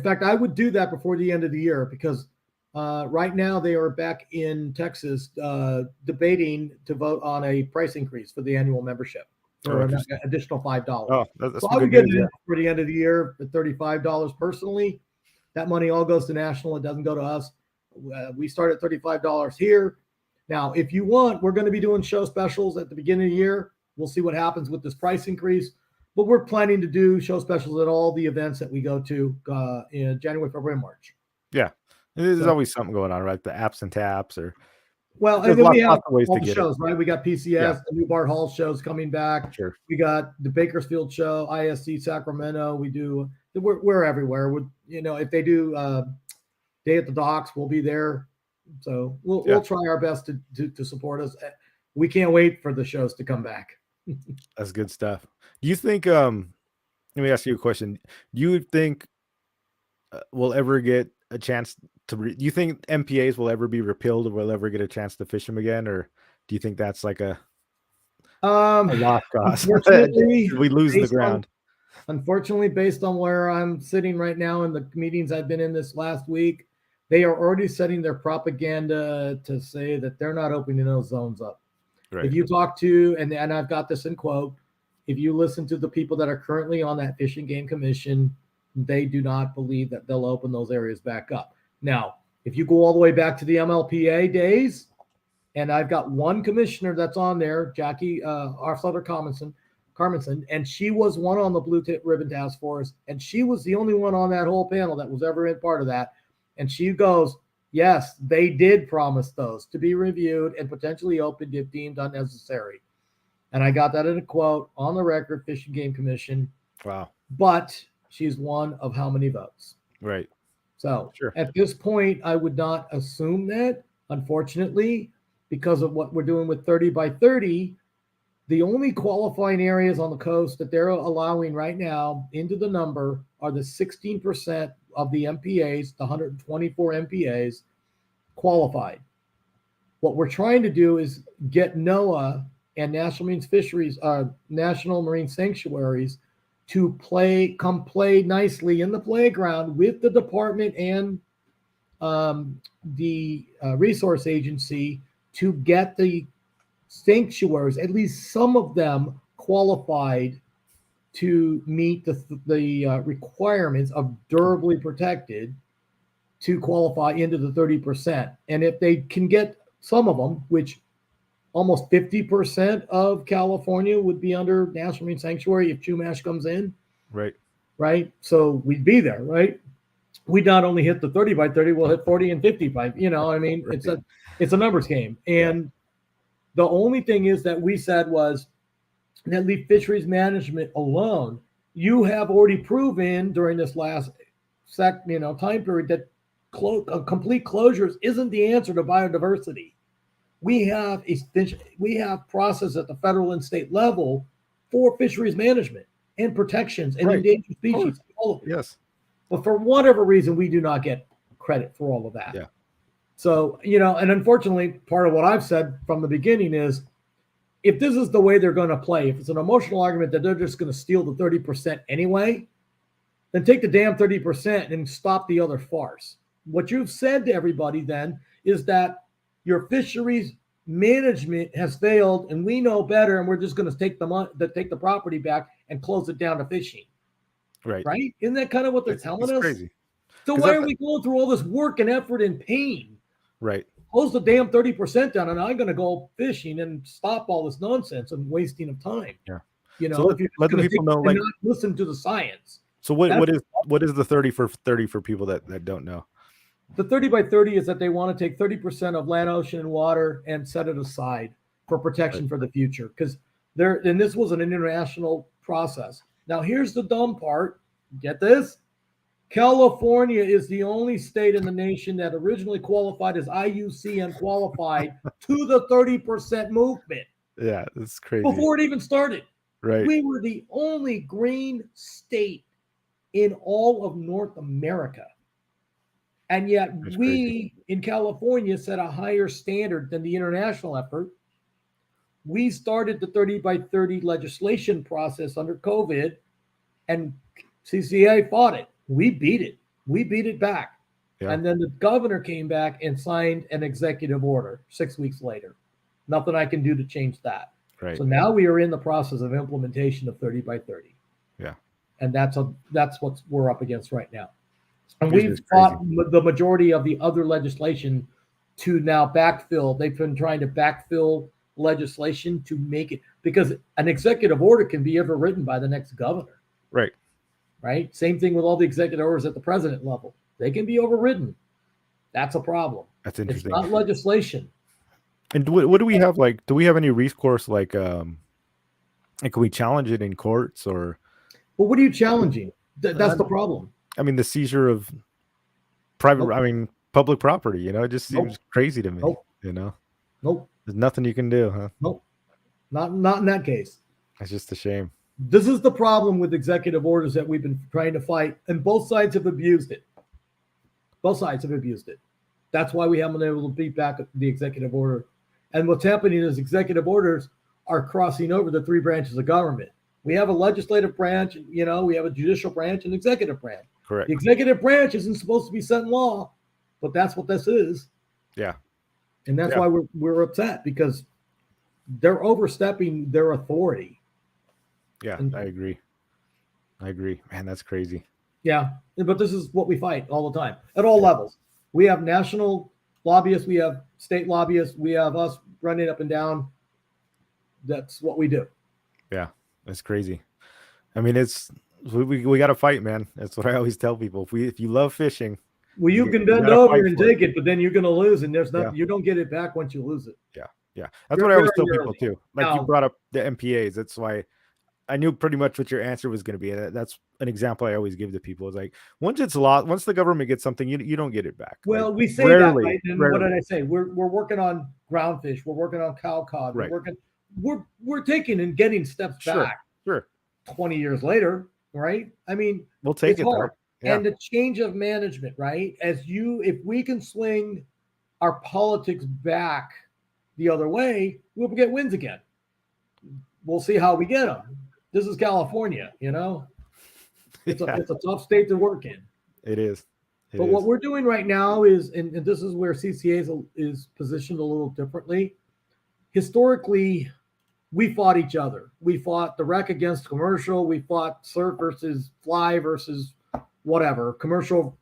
fact, I would do that before the end of the year because right now they are back in Texas debating to vote on a price increase for the annual membership Oh, for an interesting. additional $5. Oh, that's So some I would good get news. it Yeah. in before the end of the year at $35 personally. That money all goes to national. It doesn't go to us. We start at $35 here. Now, if you want, we're going to be doing show specials at the beginning of the year. We'll see what happens with this price increase. But we're planning to do show specials at all the events that we go to in January, February, March. Yeah. There's So, always something going on, right? The apps and taps, or well, and there's then we have lots of ways all to the get it. shows, right? We got Yeah, PCS, the new Bart Hall shows coming back. sure. We got the Bakersfield show, ISD Sacramento. We're everywhere. If they do Day at the Docks, we'll be there. So we'll try our best to support us. We can't wait for the shows to come back. That's good stuff. Do you think? Let me ask you a question. Do you think we'll ever get a chance to? Do you think MPAs will ever be repealed, or we'll ever get a chance to fish them again, or do you think that's like a lost cause? Unfortunately, we lose the based on ground. Unfortunately, based on where I'm sitting right now in the meetings I've been in this last week, they are already setting their propaganda to say that they're not opening those zones up. Right. If you talk to, and I've got this in quote, if you listen to the people that are currently on that Fish and Game Commission, they do not believe that they'll open those areas back up. Now, if you go all the way back to the MLPA days, and I've got one commissioner that's on there, Jackie Arthur Carmenson, and she was one on the Blue Tip Ribbon Task Force, and she was the only one on that whole panel that was ever in part of that. And she goes, yes, they did promise those to be reviewed and potentially opened if deemed unnecessary. And I got that in a quote on the record, Fish and Game Commission. Wow. But she's one of how many votes? Right. So Sure. At this point, I would not assume that, unfortunately, because of what we're doing with 30 by 30, the only qualifying areas on the coast that they're allowing right now into the number are the 16% of the MPAs, the 124 MPAs qualified. What we're trying to do is get NOAA and National Marine Sanctuaries to come play nicely in the playground with the department and the resource agency to get the sanctuaries, at least some of them, qualified to meet the requirements of durably protected to qualify into the 30%. And if they can get some of them, which almost 50% of California would be under National Marine Sanctuary if Chumash comes in. Right. So we'd be there, right? We'd not only hit the 30 by 30, we'll hit 40 and 55. I mean, right. It's a numbers game. And the only thing is that we said was that leave fisheries management alone. You have already proven during this last time period that complete closures isn't the answer to biodiversity. We have process at the federal and state level for fisheries management and protections and endangered species. All of it. Yes. But for whatever reason, we do not get credit for all of that. Yeah. So, and unfortunately, part of what I've said from the beginning is if this is the way they're going to play, if it's an emotional argument that they're just going to steal the 30% anyway, then take the damn 30% and stop the other farce. What you've said to everybody then is that your fisheries management has failed and we know better and we're just going to take the property back and close it down to fishing. Right? Isn't that kind of what they're telling us? Crazy. So why are we going through all this work and effort and pain? Right. Close the damn 30% down, and I'm going to go fishing and stop all this nonsense and wasting of time. Yeah. So if you're let the people know, like, not listen to the science. So what is the 30 for 30 for people that don't know? The 30 by 30 is that they want to take 30% of land, ocean, and water and set it aside for protection for the future. Because and this was an international process. Now, here's the dumb part. Get this. California is the only state in the nation that originally qualified as IUCN qualified to the 30% movement Yeah, it's crazy. before it even started. Right. We were the only green state in all of North America. And yet That's we in California set a higher standard than the international effort. We started the 30 by 30 legislation process under COVID, and CCA fought it. We beat it. We beat it back. Yeah. And then the governor came back and signed an executive order 6 weeks later. Nothing I can do to change that. Right. So now we are in the process of implementation of 30 by 30. Yeah. And that's what we're up against right now. And This we've is fought the majority of the other legislation to now backfill. They've been trying to backfill legislation to make it, because an executive order can be overridden by the next governor. Right. Right. Same thing with all the executive orders at the president level. They can be overridden. That's a problem. That's interesting. It's not legislation. And what do we have? Like, do we have any recourse? Like can we challenge it in courts or? Well, what are you challenging? That's the problem. I mean, the seizure of private. Nope. I mean, public property. You know, it just seems crazy to me. Nope. You know. Nope. There's nothing you can do, huh? Nope. Not in that case. It's just a shame. This is the problem with executive orders that we've been trying to fight, and both sides have abused it. Both sides have abused it. That's why we haven't been able to beat back the executive order. And what's happening is executive orders are crossing over the three branches of government. We have a legislative branch, we have a judicial branch and executive branch. Correct. The executive branch isn't supposed to be setting law, but that's what this is. Yeah. And that's why we're upset, because they're overstepping their authority. Yeah, I agree. Man, that's crazy. Yeah, but this is what we fight all the time at all levels. We have national lobbyists, we have state lobbyists, we have us running up and down. That's what we do. Yeah, that's crazy. I mean, we got to fight, man. That's what I always tell people. If you love fishing, well, you can bend over and take it, but then you're going to lose, and there's nothing. You don't get it back once you lose it. Yeah. That's what I always tell people too. Like you brought up the MPAs. That's why I knew pretty much what your answer was going to be. That's an example I always give to people. It's like once it's lost, once the government gets something, you don't get it back. Well, like, we say rarely, that, right? And rarely. What did I say? We're working on groundfish. We're working on cow cod. Right. We're taking and getting steps back. Sure. 20 years later, right? I mean, we'll take it hard. Yeah. And the change of management, right? If we can swing our politics back the other way, we'll get wins again. We'll see how we get them. This is California, It's a tough state to work in. It is. But what we're doing right now is, and this is where CCA is positioned a little differently. Historically, we fought each other. We fought the rec against commercial. We fought surf versus fly versus whatever, commercial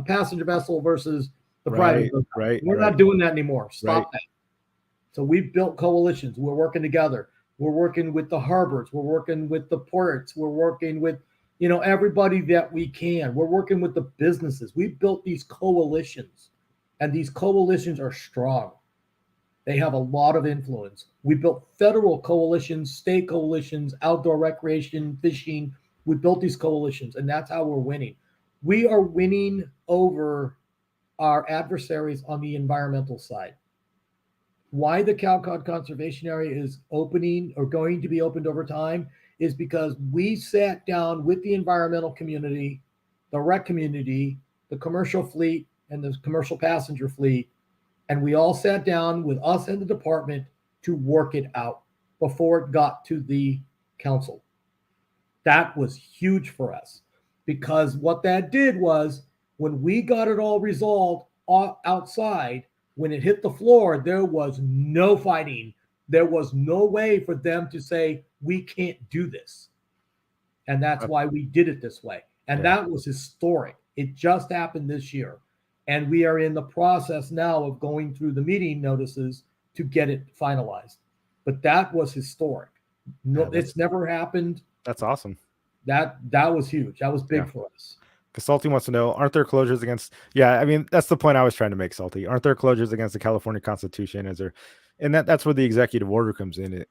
passenger vessel versus the private. Right. We're not doing that anymore. Stop that. So we've built coalitions. We're working together. We're working with the harbors. We're working with the ports. We're working with, everybody that we can. We're working with the businesses. We've built these coalitions, and these coalitions are strong. They have a lot of influence. We built federal coalitions, state coalitions, outdoor recreation, fishing. We built these coalitions, and that's how we're winning. We are winning over our adversaries on the environmental side. Why the cow cod conservation area is opening or going to be opened over time is because we sat down with the environmental community, the rec community, the commercial fleet, and the commercial passenger fleet, and we all sat down with us and the department to work it out before it got to the council. That was huge for us, because what that did was when we got it all resolved outside, when it hit the floor, there was no fighting. There was no way for them to say, we can't do this. And that's why we did it this way. And that was historic. It just happened this year. And we are in the process now of going through the meeting notices to get it finalized. But that was historic. No, it's never happened. That's awesome. That was huge. That was big for us. Salty wants to know, aren't there closures against? Yeah, I mean, that's the point I was trying to make, Salty. Aren't there closures against the California Constitution? Is there? And that's where the executive order comes in.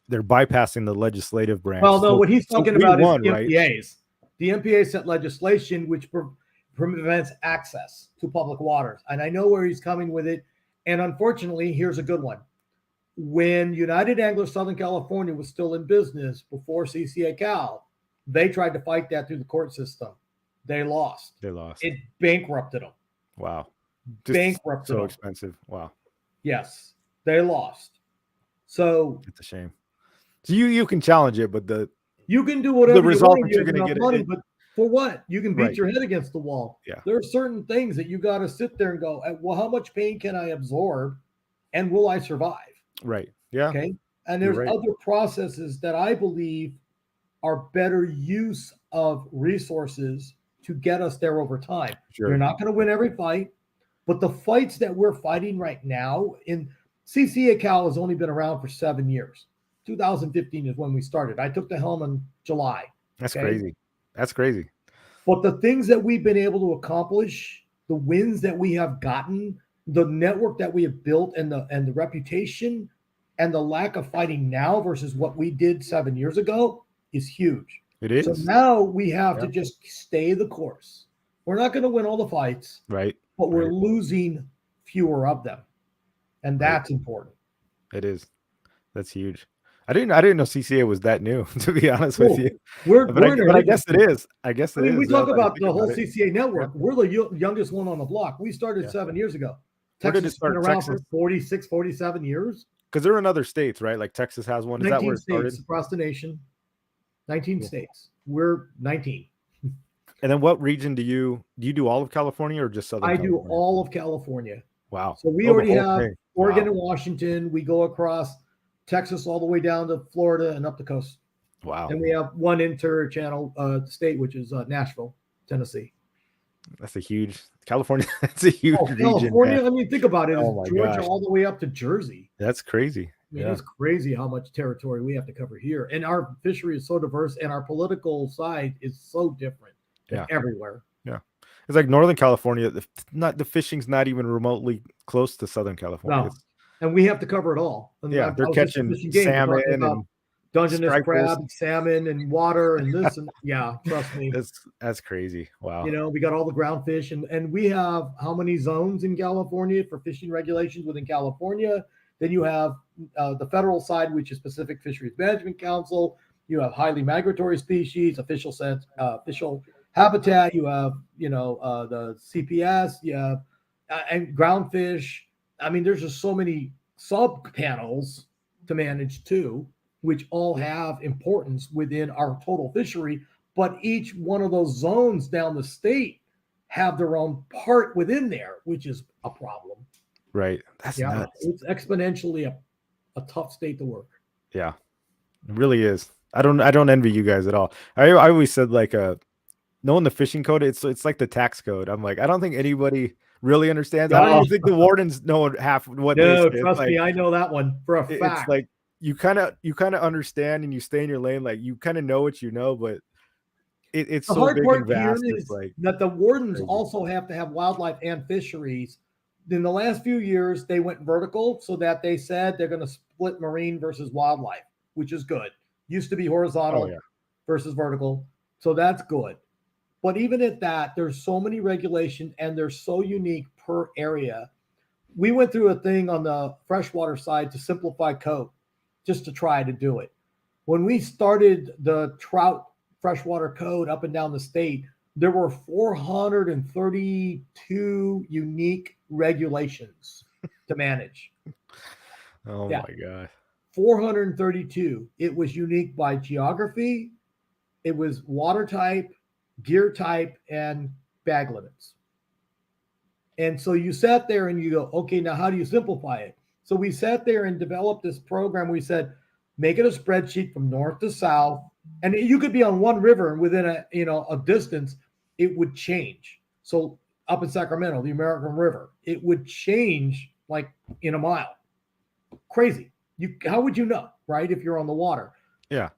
They're bypassing the legislative branch. Well, no, what he's talking about is MPAs. The MPA set legislation which prevents access to public waters. And I know where he's coming with it. And unfortunately, here's a good one. When United Anglers Southern California was still in business before CCA Cal, they tried to fight that through the court system. They lost. It bankrupted them. Wow. Just bankrupted so them. Expensive. Wow. Yes, they lost. So it's a shame. So you can challenge it, but you can do whatever the result that you you're going to get money, but for what? You can beat your head against the wall. Yeah. There are certain things that you got to sit there and go, well, how much pain can I absorb, and will I survive? Right. Yeah. Okay. And there's other processes that I believe are better use of resources to get us there over time. You're not going to win every fight, but the fights that we're fighting right now in CCA Cal has only been around for 7 years. 2015 is when we started. I took the helm in July. That's crazy. That's crazy. But the things that we've been able to accomplish, the wins that we have gotten, the network that we have built, and the reputation, and the lack of fighting now versus what we did 7 years ago is huge. It is. So now we have to just stay the course. We're not going to win all the fights, right? But we're losing fewer of them, and that's important. It is. That's huge. I didn't know CCA was that new, to be honest with you. But I guess it is. I guess it is. We talk about the whole CCA network. Yeah. We're the youngest one on the block. We started 7 years ago. Texas has been around for 46, 47 years. Because there are in other states, right? Like Texas has one. Is that where it started? Across the nation. 19 states. We're 19. And then what region do you do all of California or just Southern California? I do all of California. Wow. So we already have Oregon and Washington. We go across Texas all the way down to Florida and up the coast. Wow. And we have one inter-channel state, which is Nashville, Tennessee. That's a huge California. That's a huge region. California. Man. I mean, think about it. It's Georgia all the way up to Jersey. That's crazy. I mean, it's crazy how much territory we have to cover here. And our fishery is so diverse, and our political side is so different everywhere. Yeah. It's like Northern California. The fishing's not even remotely close to Southern California. No. And we have to cover it all. And they're catching salmon and Dungeness crab, salmon, and water, and this, and trust me. That's crazy. Wow. We got all the ground fish, and we have how many zones in California for fishing regulations within California? Then you have the federal side, which is Pacific Fisheries Management Council. You have highly migratory species, official habitat. You have, the CPS. You have and ground fish. I mean, there's just so many sub panels to manage too, which all have importance within our total fishery. But each one of those zones down the state have their own part within there, which is a problem. Right. That's nuts. It's exponentially a tough state to work. Yeah, it really is. I don't envy you guys at all. I always said knowing the fishing code, it's like the tax code. I'm like, I don't think anybody really understands. I don't even think the wardens know half what. No, trust me, I know that one for a fact. It's like you kind of understand and you stay in your lane. Like you kind of know what you know, but it's the so hard big part and vast. Here is that the wardens also have to have wildlife and fisheries. In the last few years, they went vertical so that they said they're going to split marine versus wildlife, which is good. Used to be horizontal versus vertical. So that's good. But even at that, there's so many regulations and they're so unique per area. We went through a thing on the freshwater side to simplify code just to try to do it. When we started the trout freshwater code up and down the state, there were 432 unique regulations to manage. Oh my God. 432. It was unique by geography. It was water type, gear type, and bag limits. And so you sat there and you go, okay, now how do you simplify it? So we sat there and developed this program. We said, make it a spreadsheet from north to south. And you could be on one river and within a distance, it would change. So up in Sacramento, the American River, it would change like in a mile. Crazy. How would you know, right? If you're on the water. Yeah.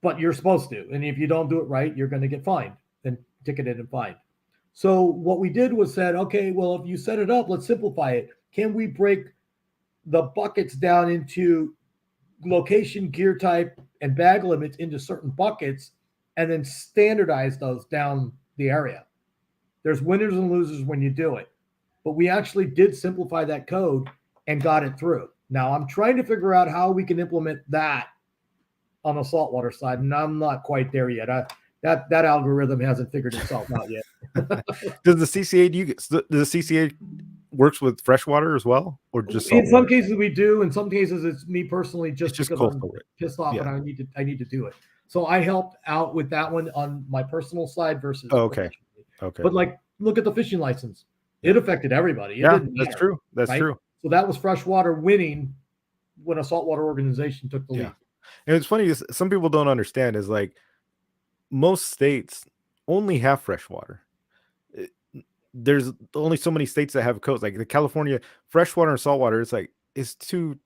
But you're supposed to. And if you don't do it right, you're going to get fined and ticketed and fined. So what we did was said, okay, well, if you set it up, let's simplify it. Can we break the buckets down into location, gear type, and bag limits into certain buckets and then standardize those down the area. There's winners and losers when you do it. But we actually did simplify that code and got it through. Now I'm trying to figure out how we can implement that on the saltwater side, and I'm not quite there yet. That algorithm hasn't figured itself out yet. Does the CCA works with freshwater as well, or just in saltwater? some cases we do. In some cases it's me personally, just because coastal, I'm pissed off and I need to do it. So I helped out with that one on my personal side versus okay. But like, look at the fishing license. It affected everybody. It didn't matter, that's true. That's right? true. So that was freshwater winning when a saltwater organization took the lead. And it's funny, some people don't understand is like most states only have freshwater. There's only so many states that have coast. Like the California freshwater and saltwater, it's two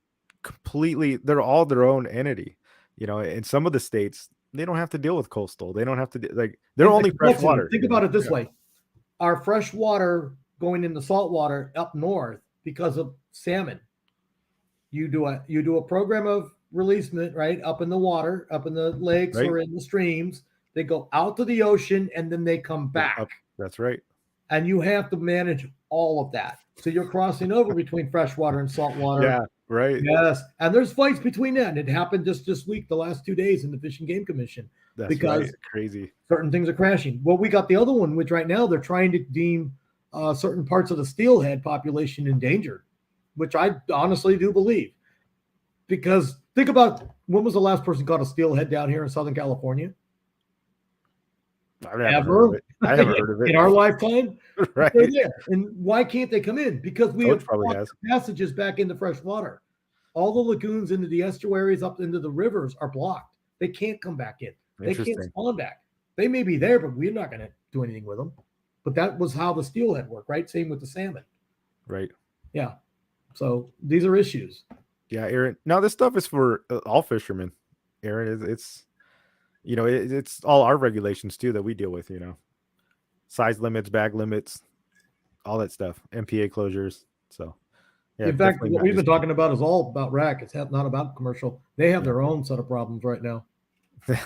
completely. They're all their own entity. In some of the states, they don't have to deal with coastal. They don't have to they're only freshwater. Think about it this way: our freshwater going into saltwater up north because of salmon. You do a program of releasement, right, up in the water, up in the lakes or in the streams. They go out to the ocean and then they come back. That's right. And you have to manage all of that. So you're crossing over between freshwater and saltwater. Yeah, right. Yes. And there's fights between that. And it happened just this week, the last 2 days in the Fish and Game Commission. Because crazy. Certain things are crashing. Well, we got the other one, which right now they're trying to deem certain parts of the steelhead population endangered, which I honestly do believe. Because think about, when was the last person caught a steelhead down here in Southern California? I haven't heard of it. In our lifetime. Right. They're there. And why can't they come in? Because we have passages back into fresh water. All the lagoons into the estuaries up into the rivers are blocked. They can't come back in. They can't spawn back. They may be there, but we're not going to do anything with them. But that was how the steelhead worked, right? Same with the salmon. Right. Yeah. So these are issues. Yeah, Aaron. Now this stuff is for all fishermen. Aaron, it's it's all our regulations too that we deal with. Size limits, bag limits, all that stuff. MPA closures. So, yeah. In fact, what we've been talking about is all about RAC. It's not about commercial. They have their own set of problems right now. So,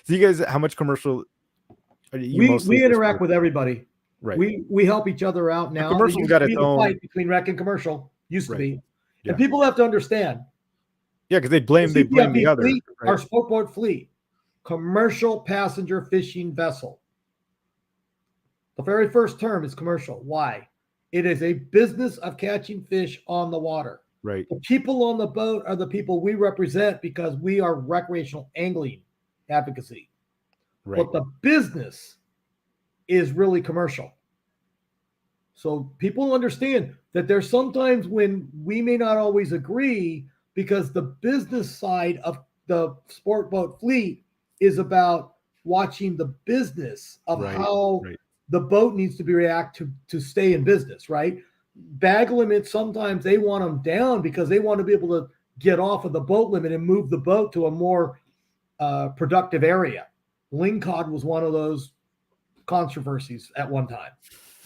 you guys, how much commercial? We interact with everybody. Right. We help each other out now. Commercial got its own fight between RAC and commercial. Used to be. Yeah. And people have to understand. Yeah, because they blame the other. Fleet, right? Our sport boat fleet, commercial passenger fishing vessel. The very first term is commercial. Why? It is a business of catching fish on the water. Right. The people on the boat are the people we represent because we are recreational angling advocacy. Right. But the business is really commercial. So people understand that there's sometimes when we may not always agree because the business side of the sport boat fleet is about watching the business of how the boat needs to be react to stay in business, right? Bag limits, sometimes they want them down because they want to be able to get off of the boat limit and move the boat to a more productive area. Lingcod was one of those controversies at one time.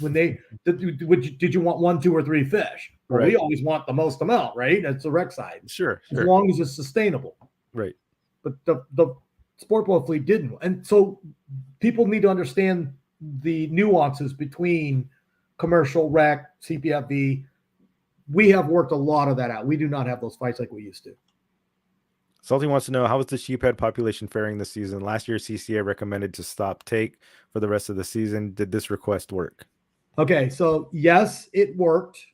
When did you want 1, 2, or 3 fish? Well, we always want the most amount, right? That's the rec side. Sure. As long as it's sustainable. Right. But the sport boat fleet didn't. And so people need to understand the nuances between commercial, rec, CPFV. We have worked a lot of that out. We do not have those fights like we used to. Salty wants to know, how is the sheephead population faring this season? Last year, CCA recommended to stop take for the rest of the season. Did this request work? Okay, so yes, it worked.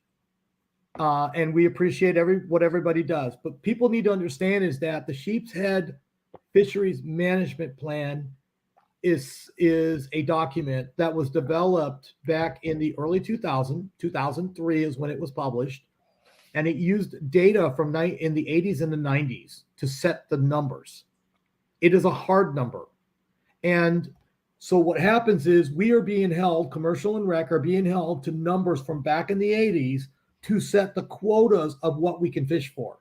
And we appreciate what everybody does. But people need to understand is that the Sheepshead Fisheries Management Plan is a document that was developed back in the early 2003 is when it was published. And it used data from in the 80s and the 90s to set the numbers. It is a hard number. And so what happens is we are being held, commercial and rec are being held to numbers from back in the 80s to set the quotas of what we can fish for.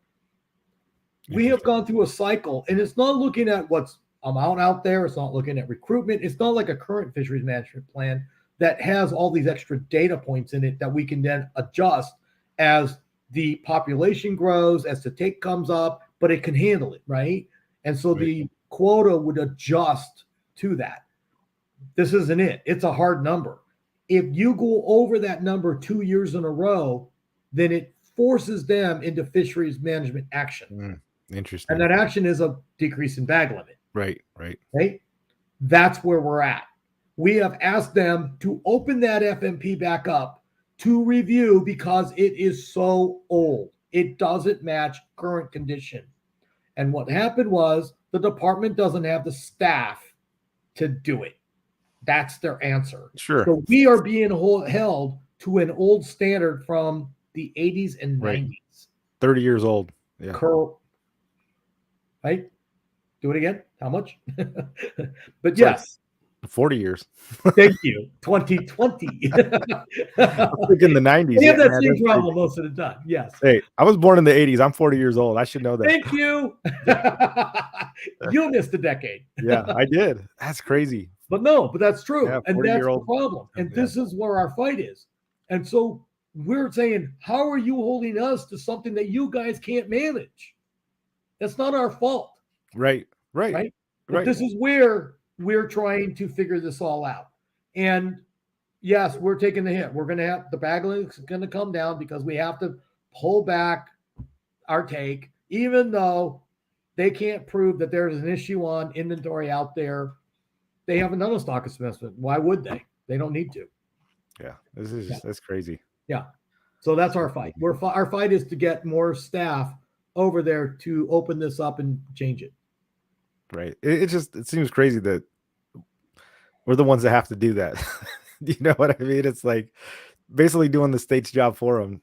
We have gone through a cycle, and it's not looking at what's amount out there. It's not looking at recruitment. It's not like a current fisheries management plan that has all these extra data points in it that we can then adjust as the population grows, as the take comes up, but it can handle it, right? And so the quota would adjust to that. This isn't it. It's a hard number. If you go over that number 2 years in a row, then it forces them into fisheries management action. Interesting. And that action is a decrease in bag limit. Right. Right? That's where we're at. We have asked them to open that FMP back up to review because it is so old. It doesn't match current condition. And what happened was the department doesn't have the staff to do it. That's their answer. Sure. So we are being held to an old standard from the 80s and 90s. 30 years old. Yeah. Right? Do it again. How much? But yes. 40 years. Thank you. 2020. I think in the 90s. We have that same problem most of the time. Yes. Hey, I was born in the 80s. I'm 40 years old. I should know that. Thank you. You missed a decade. Yeah, I did. That's crazy. But that's true. Yeah, and that's the problem. And this is where our fight is. And so we're saying, how are you holding us to something that you guys can't manage? That's not our fault. Right. But this is where we're trying to figure this all out. And yes, we're taking the hit. We're going to have the bag limit's going to come down because we have to pull back our take, even though they can't prove that there's an issue on inventory out there. They haven't done a stock assessment. Why would they? They don't need to. Yeah, that's crazy. Yeah. So that's our fight. Our fight is to get more staff over there to open this up and change it. Right. It seems crazy that we're the ones that have to do that. You know what I mean? It's like basically doing the state's job for them.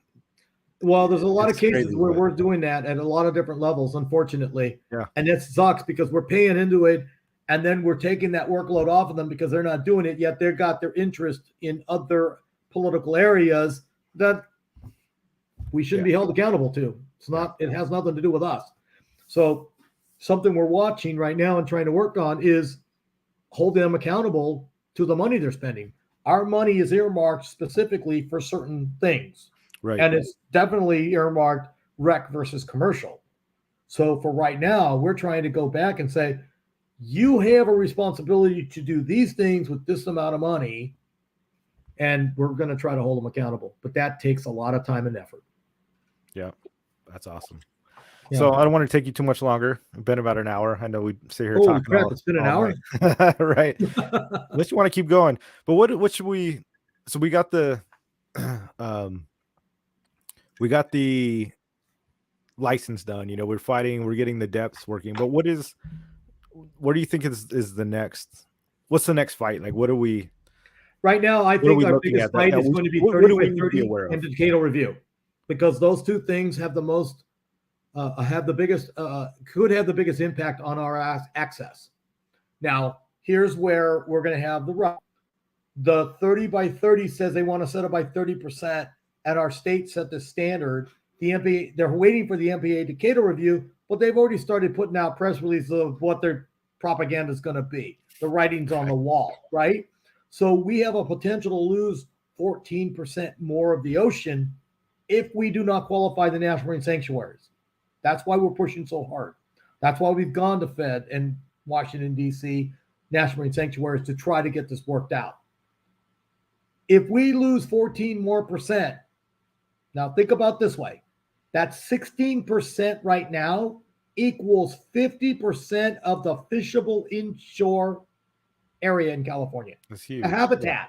Well, there's a lot of cases where we're doing that at a lot of different levels, unfortunately. Yeah. And it sucks because we're paying into it and then we're taking that workload off of them because they're not doing it, yet they've got their interest in other political areas that we shouldn't be held accountable to. It has nothing to do with us. So something we're watching right now and trying to work on is holding them accountable to the money they're spending. Our money is earmarked specifically for certain things. Right. And it's definitely earmarked rec versus commercial. So for right now, we're trying to go back and say, you have a responsibility to do these things with this amount of money, and we're going to try to hold them accountable. But that takes a lot of time and effort. Yeah, that's awesome. Yeah. So I don't want to take you too much longer. It's been about an hour. I know we sit here talking. Crap, it's been an hour. Right. Unless you want to keep going. But what should we? So we got the license done. You know, we're fighting. We're getting the depths working. But what do you think is the next? What's the next fight? Like, what are we? Right now, I think our biggest fight is going to be 30 by 30 and decadal review, because those two things have the most. Could have the biggest impact on our access. Now, here's where we're going to have the rub. The 30 by 30 says they want to set it by 30%, and our state set the standard. The MPA, they're waiting for the MPA decadal review, but they've already started putting out press releases of what their propaganda is going to be. The writing's on the wall, right? So we have a potential to lose 14% more of the ocean if we do not qualify the national marine sanctuaries. That's why we're pushing so hard. That's why we've gone to Fed and Washington, D.C., national marine sanctuaries to try to get this worked out. If we lose 14% more, now think about this way. That 16% right now equals 50% of the fishable inshore area in California. That's huge. A habitat. Yeah.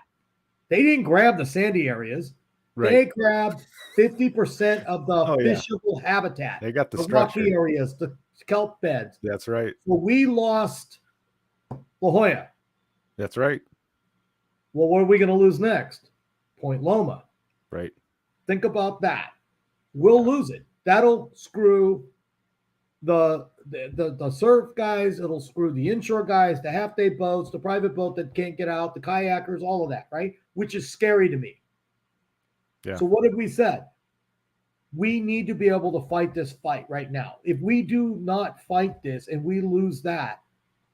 They didn't grab the sandy areas. Right. They grabbed 50% of the fishable habitat. They got the rocky areas, the kelp beds. That's right. So we lost La Jolla. That's right. Well, what are we going to lose next? Point Loma. Right. Think about that. We'll lose it. That'll screw the surf guys. It'll screw the inshore guys, the half-day boats, the private boat that can't get out, the kayakers, all of that, right? Which is scary to me. Yeah. So what have we said? We need to be able to fight this fight right now. If we do not fight this and we lose that,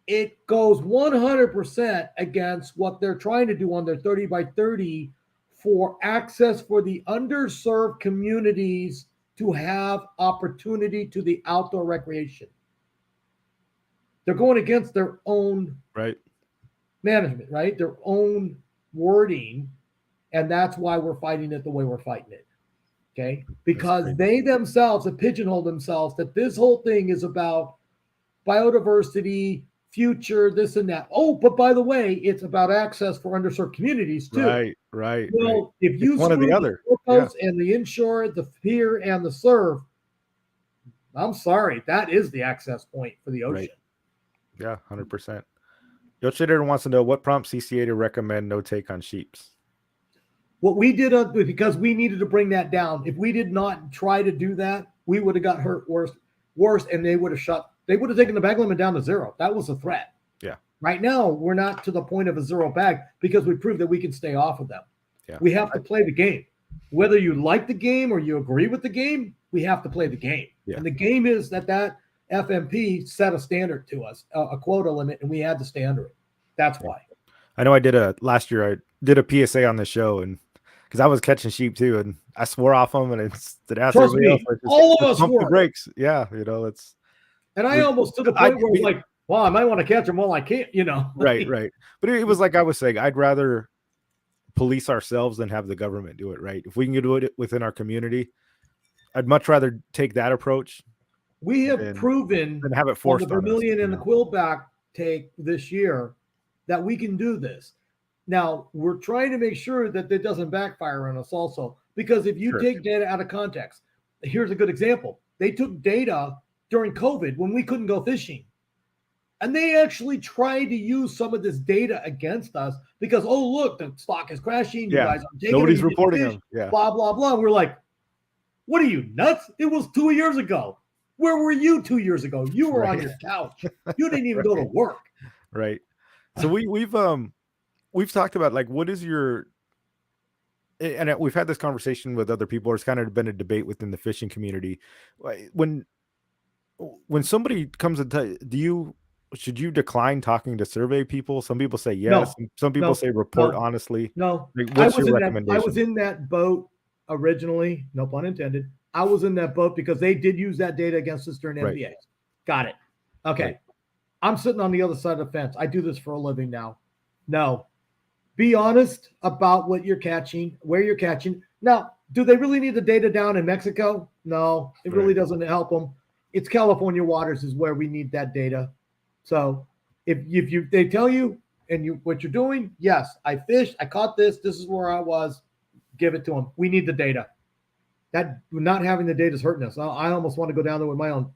it goes 100% against what they're trying to do on their 30 by 30 for access for the underserved communities to have opportunity to the outdoor recreation. They're going against their own management, right? Their own wording, and that's why we're fighting it the way we're fighting it. Okay, because they themselves have pigeonholed themselves that this whole thing is about biodiversity, future, this and that. Oh, but by the way, it's about access for underserved communities too. Right. Well, if It's you one or the screw the other. Yeah. foremost and the inshore, the fear and the surf, I'm sorry, that is the access point for the ocean. Right. Yeah, 100%. Yo Chitter wants to know what prompts CCA to recommend no take on sheeps. What we did because we needed to bring that down. If we did not try to do that, we would have got hurt worse, and they would have taken the bag limit down to 0. That was a threat. Yeah. Right now, we're not to the point of a 0 bag because we proved that we can stay off of them. Yeah. We have to play the game. Whether you like the game or you agree with the game, we have to play the game. Yeah. And the game is that FMP set a standard to us, a quota limit, and we had to stay under it. That's why. I know last year I did a PSA on the show, and because I was catching sheep too, and I swore off them, and trust me, all of us swore. The brakes. Yeah, it's. And I almost to the point where it's like, well, I might want to catch them while I can't, Right. But it was like I was saying, I'd rather police ourselves than have the government do it. Right. If we can do it within our community, I'd much rather take that approach. We have proven and have it forced on the Vermilion and the Quillback take this year that we can do this. Now, we're trying to make sure that it doesn't backfire on us also, because if you take data out of context, here's a good example. They took data during COVID when we couldn't go fishing. And they actually tried to use some of this data against us because, oh, look, the stock is crashing. You guys aren't taking Nobody's reporting them. Yeah. Blah, blah, blah. We're like, what are you, nuts? It was 2 years ago. Where were you 2 years ago? You were on your couch. You didn't even go to work. Right. So we've talked about, like, what is your, and we've had this conversation with other people. It's kind of been a debate within the fishing community. When somebody comes and should you decline talking to survey people? Some people say yes. No, some people say report honestly. No. What's your recommendation? I was in that boat originally, no pun intended. I was in that boat because they did use that data against us during MBAs. Got it. Okay. Right. I'm sitting on the other side of the fence. I do this for a living now. No. Be honest about what you're catching, where you're catching. Now, do they really need the data down in Mexico? No, it really doesn't help them. It's California waters is where we need that data. So if they tell you what you're doing, yes, I fished, I caught this is where I was, give it to them. We need the data. That not having the data is hurting us. I almost want to go down there with my own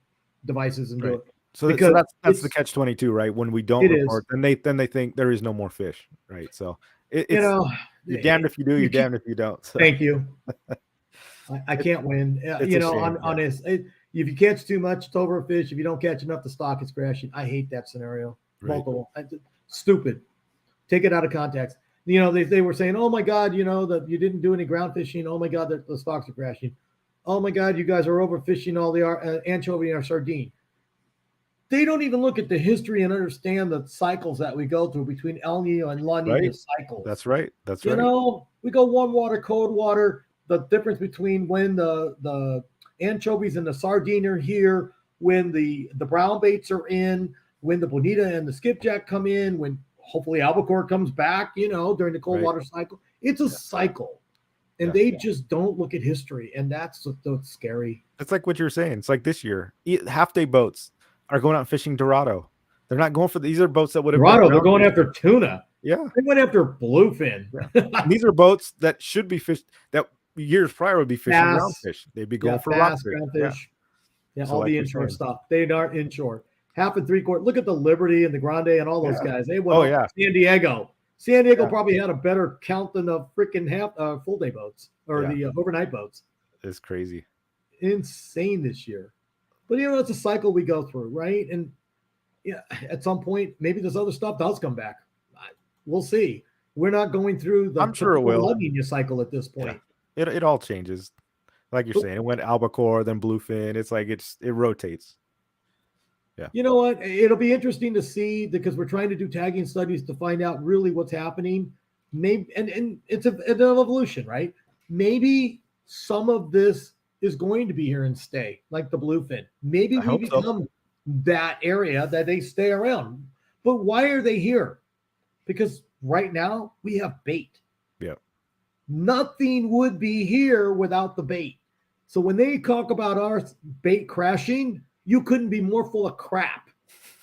devices and do it. So that's the catch-22, right? When we don't report, then they think there is no more fish, right? So you're damned if you do, you're damned if you don't. So. Thank you. I can't win. On this, if you catch too much, it's overfish. If you don't catch enough, the stock is crashing. I hate that scenario. Multiple. Stupid. Take it out of context. They were saying, oh my God, that you didn't do any ground fishing. Oh my God, the stocks are crashing. Oh my God, you guys are overfishing all the anchovy and our sardine. They don't even look at the history and understand the cycles that we go through between El Nino and La Nina cycles. That's right. We go warm water, cold water. The difference between when the anchovies and the sardine are here, when the brown baits are in, when the bonita and the skipjack come in, when hopefully albacore comes back, during the cold water cycle. It's a cycle. And they just don't look at history. And that's scary. It's like what you were saying. It's like this year, half-day boats are going out fishing Dorado. They're not going for these are boats that would have Dorado. They're going after tuna. Yeah. They went after bluefin. Yeah. These are boats that should be fished, that years prior would be fishing roundfish. They'd be going for rockfish. Yeah, so all the inshore stuff. They aren't inshore. 1/2 and 3/4. Look at the Liberty and the Grande and all those guys. They went San Diego. San Diego probably had a better count than the freaking full day boats or the overnight boats. It's crazy. Insane this year. But it's a cycle we go through, right? And at some point, maybe this other stuff does come back. We'll see. We're not going through the I'm sure it will. La Nina cycle at this point. Yeah. It all changes. Like you're saying, it went albacore, then bluefin. It's like it rotates. Yeah. You know what? It'll be interesting to see because we're trying to do tagging studies to find out really what's happening. Maybe and it's an evolution, right? Maybe some of this is going to be here and stay, like the bluefin. Maybe we become that area that they stay around. But why are they here? because right now we have bait. Yeah. Nothing would be here without the bait. So when they talk about our bait crashing, you couldn't be more full of crap.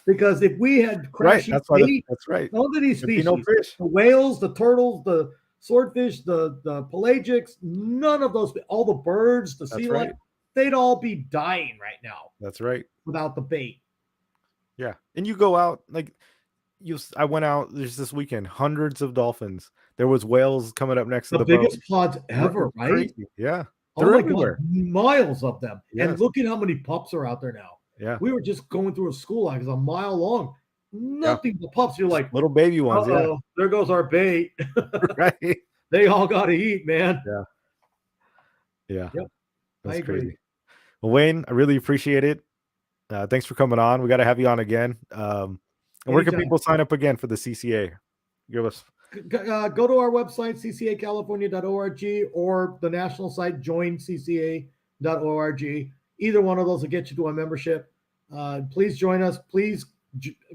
Because if we had Right. crashing That's why bait, that's right. none of these There'd be no species, fish. the whales, the turtles, the swordfish, the pelagics, none of those, all the birds, the That's sea life, right. they'd all be dying right now That's right. without the bait. Yeah. And you go out like I went out there's this weekend, hundreds of dolphins. There was whales coming up next to The the boat. biggest pods ever, It's right? crazy. Yeah. Oh They're my God, everywhere. miles of them. And Yes. look at how many pups are out there now. Yeah. We were just going through a school like it's a mile long. Yeah. Nothing but pups. You're like, Little baby ones. Yeah. uh-oh, there goes our bait. Right. They all got to eat, man. Yeah. Yeah. Yep, I That's agree. crazy. Well, Wayne, I really appreciate it. Thanks for coming on. We got to have you on again. And where can Anytime. people sign up again for the CCA? Give us. Go to our website, ccacalifornia.org, or the national site, joincca.org. Either one of those will get you to a membership. Please join us. Please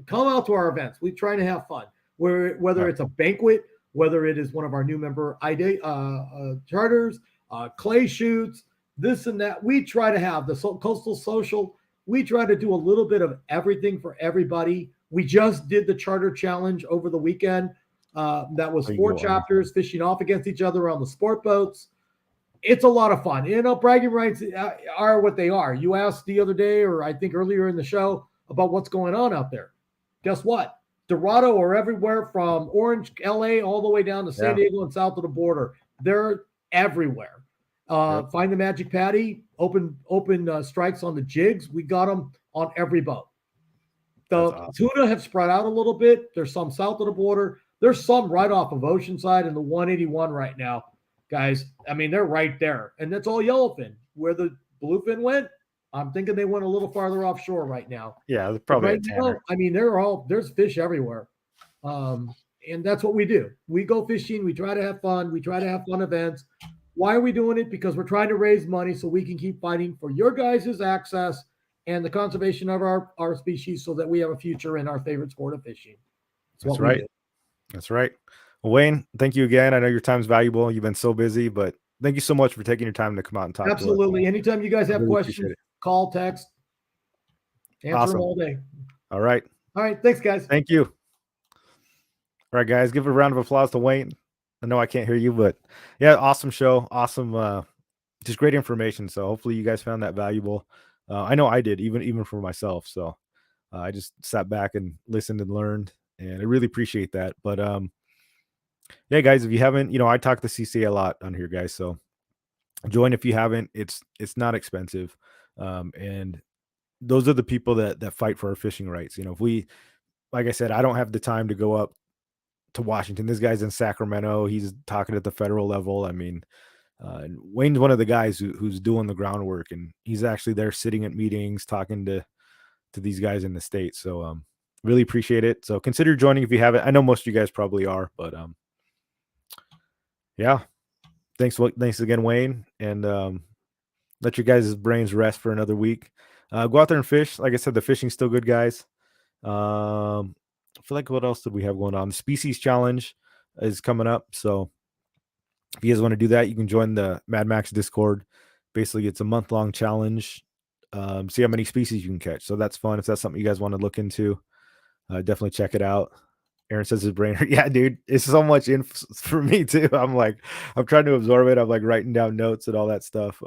come out to our events. We try to have fun. Whether it's a banquet, whether it is one of our new member ID charters, clay shoots, this and that. We try to have the coastal social. We try to do a little bit of everything for everybody. We just did the charter challenge over the weekend. That was 4 chapters fishing off against each other on the sport boats. It's a lot of fun. You know, bragging rights are what they are. You asked the other day, or I think earlier in the show, about what's going on out there. Guess what? Dorado are everywhere from Orange, LA, all the way down to San Diego and south of the border. They're everywhere. Find the Magic Patty, open strikes on the jigs. We got them on every boat. The tuna have spread out a little bit. There's some south of the border. There's some right off of Oceanside and the 181 right now, guys. I mean, they're right there. And that's all yellowfin. Where the bluefin went, I'm thinking they went a little farther offshore right now. Yeah, probably right now, I mean, there's fish everywhere. And that's what we do. We go fishing. We try to have fun. We try to have fun events. Why are we doing it? Because we're trying to raise money so we can keep fighting for your guys' access and the conservation of our species so that we have a future in our favorite sport of fishing. That's right. That's right. Well, Wayne, thank you again. I know your time's valuable. You've been so busy, but thank you so much for taking your time to come out and talk to us. Absolutely. Anytime you guys have questions, call, text, answer them all day. All right. All right. Thanks, guys. Thank you. All right, guys, give a round of applause to Wayne. I know I can't hear you, but yeah, awesome show. Awesome. Just great information. So hopefully you guys found that valuable. I know I did, even for myself. So I just sat back and listened and learned, and I really appreciate that. But yeah, guys, if you haven't, I talk to CCA a lot on here, guys. So join if you haven't. It's not expensive, and those are the people that fight for our fishing rights. If we, like I said, I don't have the time to go up to Washington. This guy's in Sacramento. He's talking at the federal level. I mean, Wayne's one of the guys who's doing the groundwork, and he's actually there sitting at meetings, talking to these guys in the state. So really appreciate it. So consider joining if you haven't. I know most of you guys probably are, but yeah. Thanks again, Wayne, and let your guys' brains rest for another week. Go out there and fish. Like I said, the fishing's still good, guys. I feel like what else did we have going on? The species challenge is coming up. So if you guys want to do that, you can join the Mad Max Discord. Basically, it's a month-long challenge. See how many species you can catch. So that's fun. If that's something you guys want to look into, definitely check it out. Aaron says his brain hurt. Yeah, dude, it's so much for me too. I'm trying to absorb it. I'm like writing down notes and all that stuff.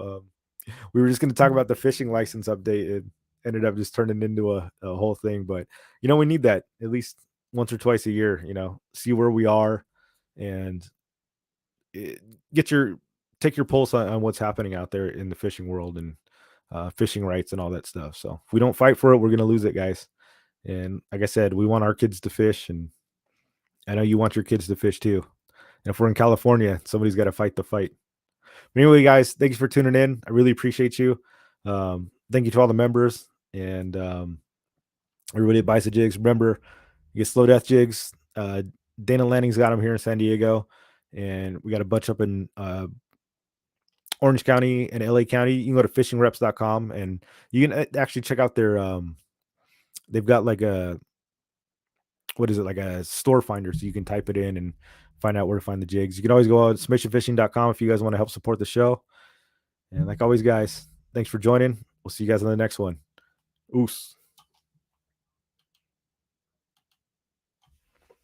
We were just going to talk about the fishing license update. It ended up just turning into a whole thing. But, we need that at least once or twice a year, see where we are and take your pulse on what's happening out there in the fishing world and fishing rights and all that stuff. So if we don't fight for it, we're going to lose it, guys. And like I said, we want our kids to fish, and I know you want your kids to fish too. And if we're in California, somebody's got to fight the fight. But anyway, guys, thanks for tuning in. I really appreciate you. Thank you to all the members and everybody that buys the jigs. Remember, you get Slow Death jigs. Dana Lanning's got them here in San Diego, and we got a bunch up in Orange County and LA County. You can go to fishingreps.com and you can actually check out their they've got like a what is it, like a store finder, so you can type it in and find out where to find the jigs. You can always go on submissionfishing.com if you guys want to help support the show. And like always, guys, thanks for joining. We'll see you guys on the next one. Oos.